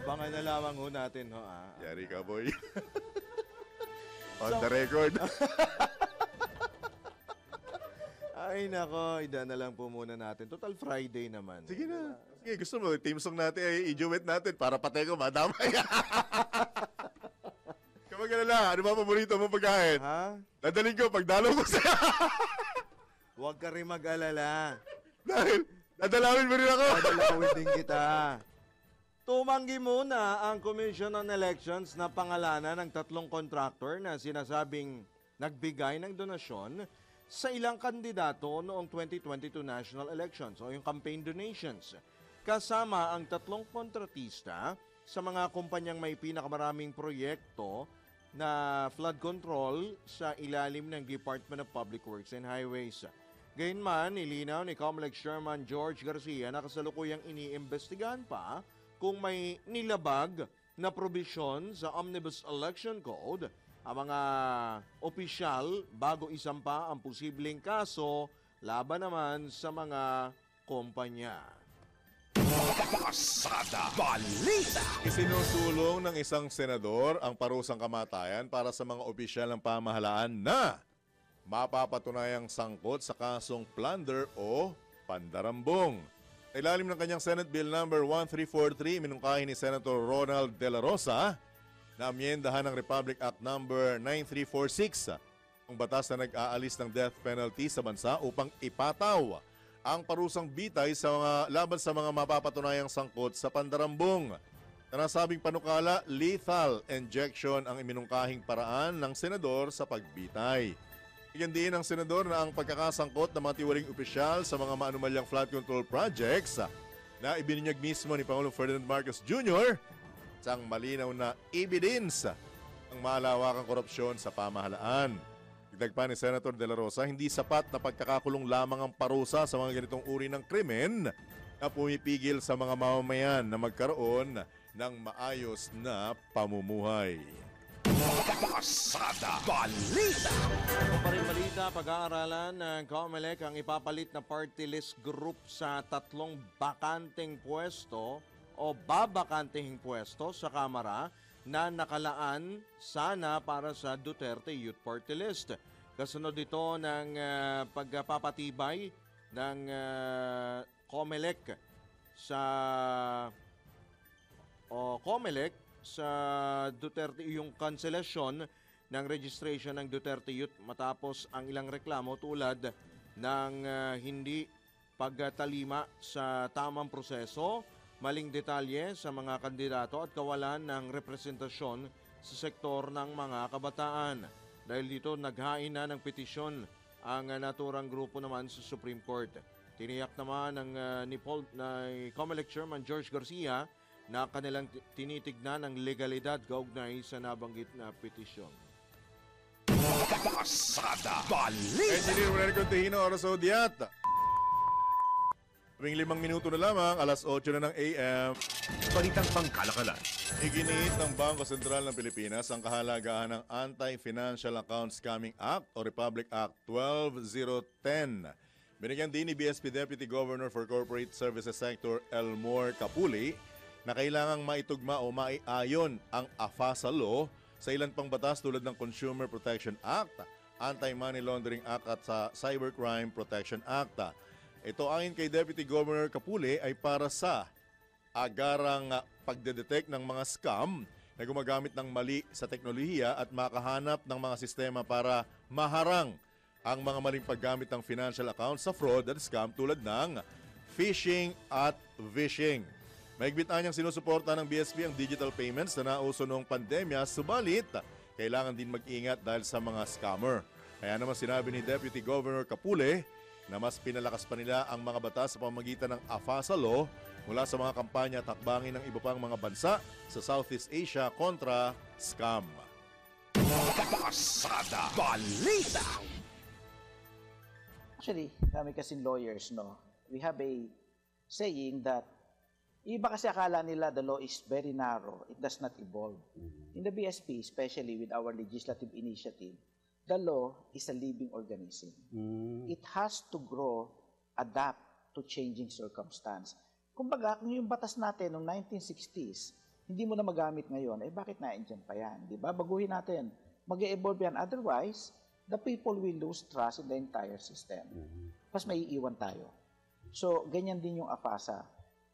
Abangan na lamang ho natin, ho. Yari ka, boy. On the record. Ay, nako. Ida na lang po muna natin. Total Friday naman. Sige na. Sige, gusto mo, team song natin ay i-duet natin para patay ko, madamay. Kapag na, ano ba paborito mo pagkain? Ha? Dadaling ko pag dalaw ko sa'yo. Huwag ka rin mag-alala. Dahil, dadalawin mo rin ako. Dadalawin din kita. Tumanggi muna ang Commission on Elections na pangalanan ng 3 contractor na sinasabing nagbigay ng donasyon sa ilang kandidato noong 2022 national elections o yung campaign donations. Kasama ang 3 kontratista sa mga kumpanyang may pinakamaraming proyekto na flood control sa ilalim ng Department of Public Works and Highways. Gayunman, nilinaw ni COMELEC Chairman George Garcia na kasalukuyang iniimbestigahan pa kung may nilabag na probisyon sa Omnibus Election Code ang mga opisyal bago isampa ang posibleng kaso laban naman sa mga kumpanya. Pasada Balita! Isinusulong ng isang senador ang parusang kamatayan para sa mga opisyal ng pamahalaan na mapapatunayang sangkot sa kasong plunder o pandarambong. Sa ilalim ng kanyang Senate Bill number 1343, minungkahi ni Senator Ronald De La Rosa na amyendahan ng Republic Act number 9346, ang batas na nag-aalis ng death penalty sa bansa upang ipataw ang parusang bitay sa laban sa mga mapapatunayang sangkot sa pandarambong. Nasabing panukala, lethal injection ang iminungkahing paraan ng senador sa pagbitay. Bigyan din ng senador na ang pagkakasangkot ng mga tiwaling opisyal sa mga maanumalyang flood control projects na ibinunyag mismo ni Pangulong Ferdinand Marcos Jr. sang malinaw na evidence ng malawakang korupsyon sa pamahalaan. Dagdag pa ni Senator De La Rosa, hindi sapat na pagkakakulong lamang ang parusa sa mga ganitong uri ng krimen na pumipigil sa mga mamamayan na magkaroon ng maayos na pamumuhay. Pasada Balita! Ito pa rin balita, pag-aaralan ng COMELEC ang ipapalit na party list group sa 3 bakanteng pwesto o babakanteng pwesto sa Kamara na nakalaan sana para sa Duterte Youth Party List. Kasunod ito ng pagpapatibay ng COMELEC sa Duterte, yung kanselasyon ng registration ng Duterte Youth matapos ang ilang reklamo tulad ng hindi pagtalima sa tamang proseso, maling detalye sa mga kandidato at kawalan ng representasyon sa sektor ng mga kabataan. Dahil dito, naghain na ng petisyon ang naturang grupo naman sa Supreme Court. Tiniyak naman ni COMELEC Chairman George Garcia na kanilang tinitignan ang legalidad kaugnay sa nabanggit na petisyon. Pasada Balita! Engineer Manuel Contehino, oras sa Udyat. 5 minuto na lamang, alas 8 na ng AM. Balitang pangkalakalan. Iginiit ng Bangko Sentral ng Pilipinas ang kahalagahan ng Anti-Financial Account Scamming Act o Republic Act 12010. Binigyan din ni BSP Deputy Governor for Corporate Services Sector Elmore Capuli na kailangang maitugma o maiayon ang AFASA Law sa ilan pang batas tulad ng Consumer Protection Act, Anti-Money Laundering Act at sa Cybercrime Protection Act. Ito ayon kay Deputy Governor Capuli ay para sa agarang pagdedetect ng mga scam na gumagamit ng mali sa teknolohiya at makahanap ng mga sistema para maharang ang mga maling paggamit ng financial accounts sa fraud at scam tulad ng phishing at vishing. Mahigpitan niyang sinusuporta ng BSP ang digital payments na nauso noong pandemya, subalit kailangan din mag-ingat dahil sa mga scammer. Kaya naman sinabi ni Deputy Governor Capuli na mas pinalakas pa nila ang mga batas sa pamamagitan ng AFASA Law mula sa mga kampanya at hakbangin ng iba pang mga bansa sa Southeast Asia kontra scam. Pasada Balita! Actually, kami kasing lawyers, no, we have a saying that Iba kasi akala nila the law is very narrow. It does not evolve. In the BSP, especially with our legislative initiative, the law is a living organism. It has to grow, adapt to changing circumstance. Kumbaga, kung yung batas natin noong 1960s, hindi mo na magamit ngayon, bakit naandyan pa yan? Di ba? Baguhin natin. Mag-e-evolve yan. Otherwise, the people will lose trust in the entire system. Tapos may iiwan tayo. So, ganyan din yung AFASA.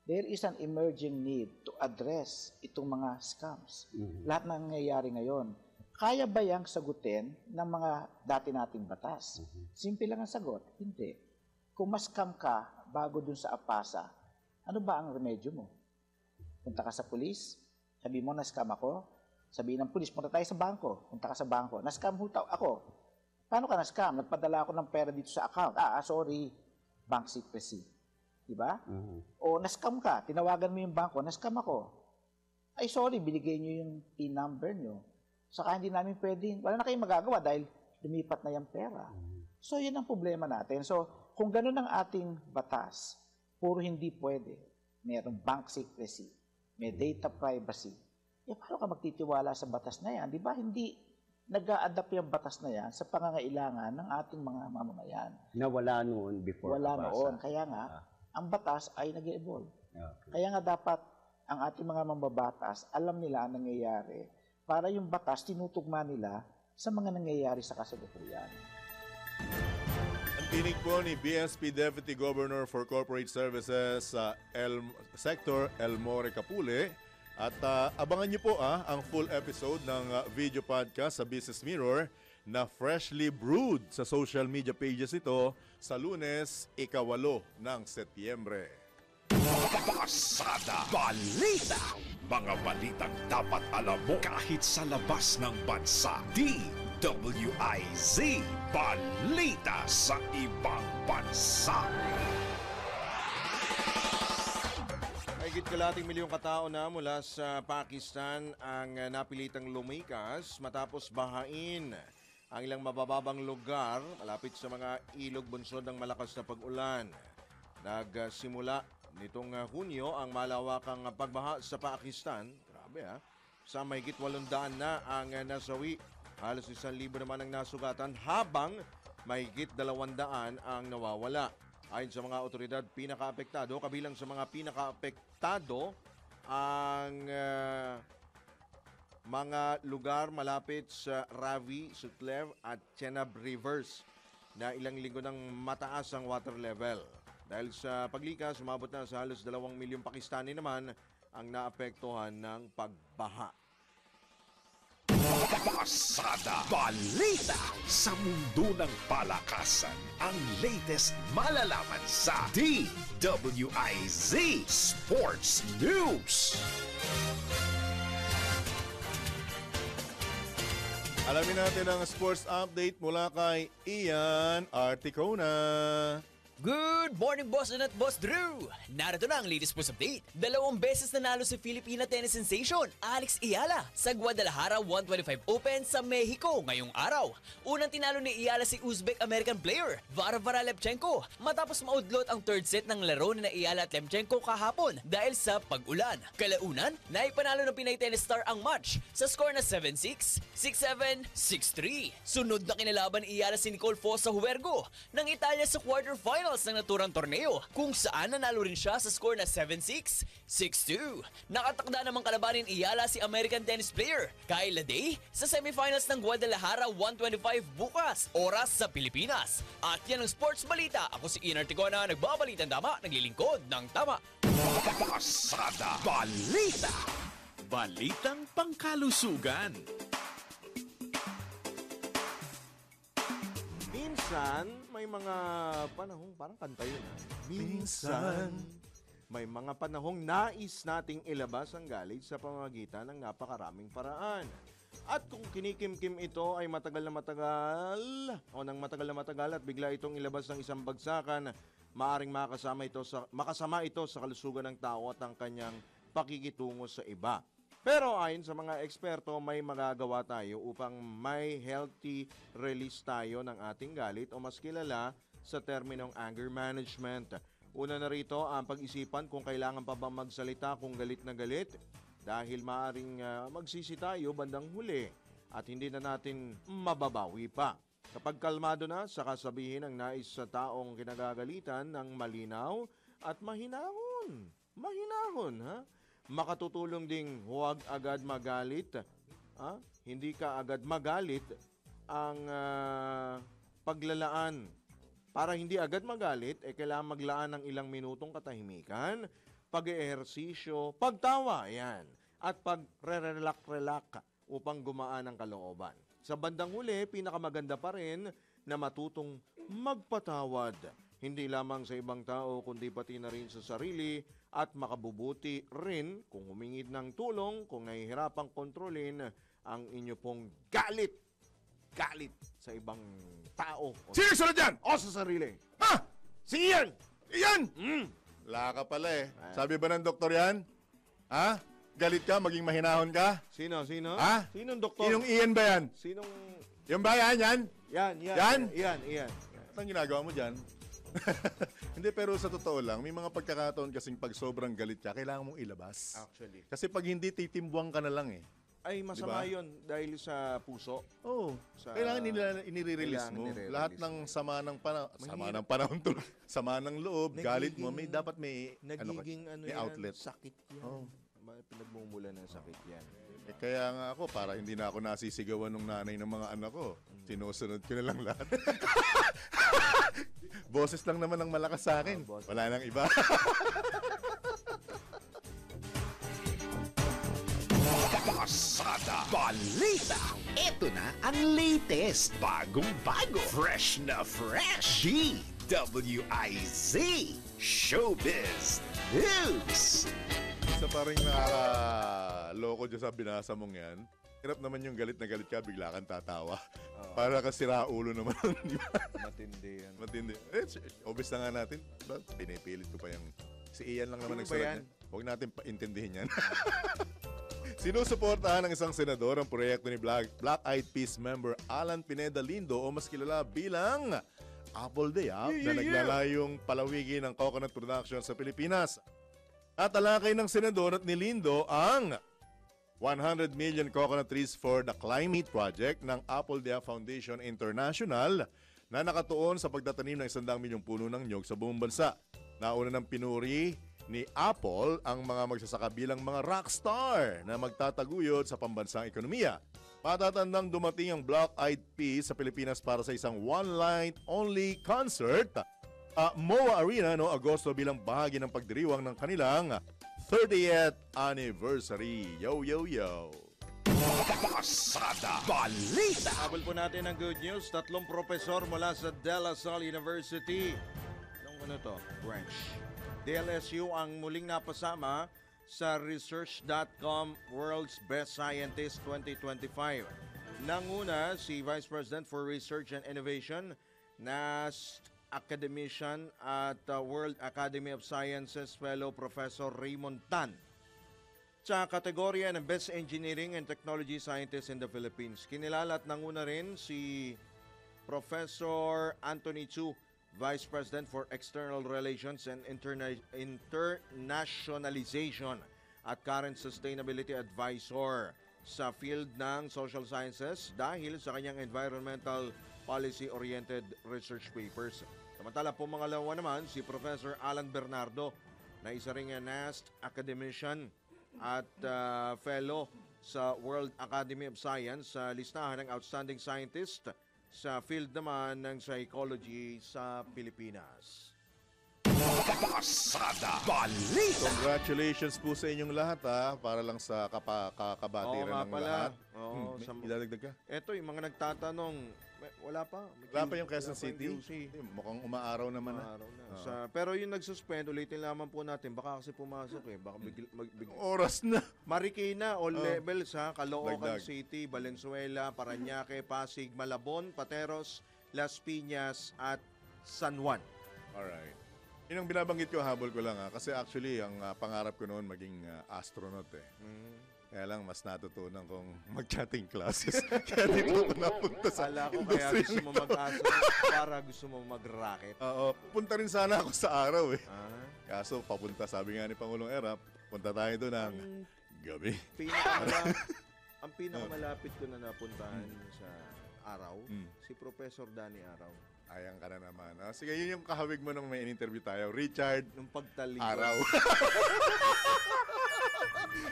There is an emerging need to address itong mga scams. Lahat na nangyayari ngayon. Kaya ba yang sagutin ng mga dati nating batas? Simple lang ang sagot. Hindi. Kung mas-scam ka bago dun sa AFASA, ano ba ang remedyo mo? Punta ka sa pulis, sabi mo, na-scam ako. Sabihin ng pulis, punta tayo sa bangko. Punta ka sa bangko. Na-scam ako. Paano ka na-scam? Nagpadala ako ng pera dito sa account. Sorry, bank secrecy. Diba? O na-scam ka, tinawagan mo yung bangko, na-scam ako. Ay sorry, binigay nyo yung PIN number nyo. Saka hindi namin pwede, wala na kayong magagawa dahil lumipat na yung pera. So yun ang problema natin. So kung ganun ang ating batas, puro hindi pwede. Mayroong bank secrecy, may data privacy. Paano ka magtitiwala sa batas na yan? Di ba hindi nag-a-adapt yung batas na yan sa pangangailangan ng ating mga mamamayan? Na wala noon before. Wala noon. Kaya nga, ang batas ay nag-evolve. Kaya nga dapat ang ating mga mambabatas, alam nila ang nangyayari para yung batas tinutugma nila sa mga nangyayari sa kasalukuyan. Ang tinig po ni BSP Deputy Governor for Corporate Services sa Sector Elmore Capule. At abangan niyo po ang full episode ng video podcast sa Business Mirror na freshly brewed sa social media pages ito sa Lunes, 8 ng Setyembre. Pasada Balita. Mga balitang dapat alam mo kahit sa labas ng bansa. DWIZ Balita sa ibang bansa. Mahigit kalating milyong katao na mula sa Pakistan ang napilitang lumikas matapos bahain ang ilang mabababang lugar malapit sa mga ilog bunsod ng malakas na pag-ulan. Nagsimula nitong Hunyo ang malawakang pagbaha sa Pakistan. Grabe sa mahigit 800 na ang nasawi. Halos 1,000 naman ang nasugatan habang mahigit 200 ang nawawala. Ayon sa mga otoridad, pinakaapektado, kabilang sa mga pinakaapektado ang mga lugar malapit sa Ravi, Sutlej at Chenab Rivers na ilang linggo ng mataas ang water level. Dahil sa paglikas, umabot na sa halos 2 milyong Pakistani naman ang naapektuhan ng pagbaha. Pasada Balita sa mundo ng palakasan. Ang latest malalaman sa DWIZ Sports News. Alamin natin ang sports update mula kay Ian Articona. Good morning, Boss at Boss Drew! Narito na ang latest sports update. 2 beses nanalo si Filipina tennis sensation Alex Ayala sa Guadalajara 125 Open sa Mexico ngayong araw. Unang tinalo ni Ayala si Uzbek-American player Varvara Lemchenko matapos maudlot ang third set ng laro ni Ayala at Lemchenko kahapon dahil sa pag-ulan. Kalaunan, naipanalo ng Pinay tennis star ang match sa score na 7-6, 6-7, 6-3. Sunod na kinalaban ni Ayala si Nicole Foss sa Huergo ng Italia sa quarterfinal ng naturang torneo kung saan nanalo rin siya sa score na 7-6, 6-2. Nakatakda namang kalabanin Ayala si American tennis player Kyle Day sa semifinals ng Guadalajara 125 bukas, oras sa Pilipinas. At yan ang sports balita. Ako si Ian Articona, nagbabalitang tama, naglilingkod ng tama. Pasada Balita. Balitang pangkalusugan. Minsan, may mga panahong, parang kanta yun Minsan, may mga panahong nais nating ilabas ang galit sa pamamagitan ng napakaraming paraan. At kung kinikimkim ito ay matagal na matagal at bigla itong ilabas ng isang bagsakan, maaring makasama ito sa kalusugan ng tao at ang kanyang pakikitungo sa iba. Pero ayon sa mga eksperto, may magagawa tayo upang may healthy release tayo ng ating galit o mas kilala sa terminong anger management. Una na rito ang pag-isipan kung kailangan pa bang magsalita kung galit na galit dahil maaring magsisi tayo bandang huli at hindi na natin mababawi pa. Kapag kalmado na, saka sabihin ang nais sa taong kinagagalitan ng malinaw at mahinahon. Mahinahon, ha? Makatutulong ding huwag agad magalit. Ha? Hindi ka agad magalit ang paglalaan. Para hindi agad magalit, kailangan maglaan ng ilang minutong katahimikan, pag-ehersisyo, pagtawa, yan, at pag-relax upang gumaan ang kalooban. Sa bandang huli, pinakamaganda pa rin na matutong magpatawad. Hindi lamang sa ibang tao, kundi pati na rin sa sarili at makabubuti rin kung humingid ng tulong, kung nahihirapang kontrolin ang inyo pong galit sa ibang tao. Sino sunod dyan? O sa sarili. Ha? Si Ian! Iyan! Laka pala eh. Sabi ba ng doktor yan? Ha? Galit ka, maging mahinahon ka? Sino? Ha? Sinong doktor? Sinong Ian ba yan? Sinong... Yung ba yan? Yan? Yan? Anong ginagawa mo dyan? Hindi, pero sa totoo lang, may mga pagkakataon kasing pag sobrang galit ka, kailangan mong ilabas. Actually. Kasi pag hindi, titimbuang ka na lang eh. Ay, masama Diba? yun dahil sa puso. Oo. Kailangan inire-release mo. Lahat ng sama ng panahon, sama ng loob, galit mo, dapat may may outlet. Sakit yan. Oh. Pinagmumula ng sakit yan. Kaya nga ako, para hindi na ako nasisigawan ng nanay ng mga anak ko, sinusunod ko na lang lahat. Boses lang naman ang malakas sa akin. Wala nang iba. Pasada Balita. Ito na ang latest, bagong-bago, fresh na fresh. DWIZ Showbiz News. Isa pa rin nakaloko dyan sa binasa mong yan. Hirap naman yung galit na galit ka, bigla kang tatawa. Para ka siraulo naman. Di ba? Matindi yan. Matindi. Obvious na nga natin. Diba? Pinipilit ko pa yung... Si Ian lang naman Sino ba nagsalat yan? niya. Huwag natin paintindihin yan. Sinusuportahan ng isang senador ang proyekto ni Black Eyed Peas member Alan Pineda Lindo o mas kilala bilang Apple Day na naglalayong palawigin ng coconut production sa Pilipinas. At alakay ng senador at ni Lindo ang 100 million coconut trees for the climate project ng Apple Day Foundation International na nakatuon sa pagtatanim ng 100 milyong puno ng nyog sa buong bansa. Nauna ng pinuri ni Apple ang mga magsasaka bilang mga rockstar na magtataguyod sa pambansang ekonomiya. Matatandang dumating ang Black Eyed Peas sa Pilipinas para sa isang one-night-only concert MOA Arena noong Agosto bilang bahagi ng pagdiriwang ng kanilang 30th anniversary. Yo, yo, yo! Pasada Balita. Habol po natin ang good news. 3 profesor mula sa De La Salle University. Ano to? Branch. DLSU ang muling napasama sa Research.com World's Best Scientist 2025. Nanguna si Vice President for Research and Innovation, NAST academician at World Academy of Sciences Fellow Professor Raymond Tan. Sa kategorya ng Best Engineering and Technology Scientist in the Philippines, kinilala at nanguna rin si Professor Anthony Chu, Vice President for External Relations and Internationalization at current Sustainability Advisor sa field ng Social Sciences dahil sa kanyang environmental policy-oriented research papers. Samantala po mangalawa naman si Professor Alan Bernardo na isa ring NAST academician at fellow sa World Academy of Science sa listahan ng Outstanding Scientist sa field naman ng psychology sa Pilipinas. Pasada Balita. Congratulations po sa inyong lahat para lang sa kakabatiran ng lahat. Oo, idadagdag ka? Eto yung mga nagtatanong, wala pa. Wala pa yung Quezon City? Mukhang umaaraw naman na. Pero yung nagsuspend, ulitin lamang po natin. Baka kasi pumasok Baka oras na. Marikina, all levels Caloocan Dagdag. City, Valenzuela, Parañaque, Pasig, Malabon, Pateros, Las Piñas, at San Juan. Alright. Yun ang binabanggit ko, habol ko lang kasi actually, ang pangarap ko noon maging astronaut Kaya lang, mas natutunan kong mag-chatting classes. Kaya dito ako napunta sa Kala ko kaya gusto mo mag-aso para gusto mo mag-racket. Oo, punta rin sana ako sa araw eh. Kaso papunta, sabi nga ni Pangulong Erap, punta tayo doon ng gabi. Ang pinakamalapit ko na napuntahan sa araw, si Professor Danny Araw. Ayan ka na naman. Sige, yun yung kahawig mo nung may in-interview tayo. Richard Nung pagtalikod. Araw.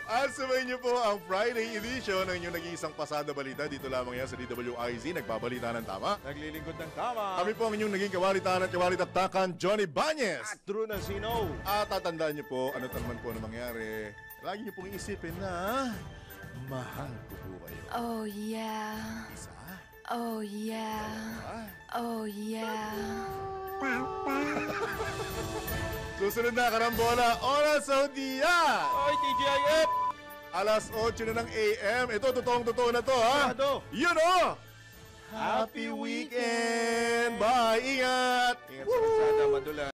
At sumayin niyo po ang Friday edition ng inyong nag-iisang pasada balita. Dito lamang yan sa DWIZ. Nagbabalita ng tama. Naglilingkod ng tama. Kami po ang inyong naging kawalitan at kawalitaktakan, Johnny Banyes. At Drew Nasino. At tatandaan niyo po, ano naman po na mangyari. Lagi niyo pong isipin na mahal ko po kayo. Oh yeah. Isa. Oh yeah. Oh yeah. Susunod na karambola, oras sa dia. Oy, TGIF! Alas 8 na ng AM. Ito, totoong-totoo na to, ha? Yun, oh! Happy weekend! Bye! Ingat! Ingat sa kasada, Madula.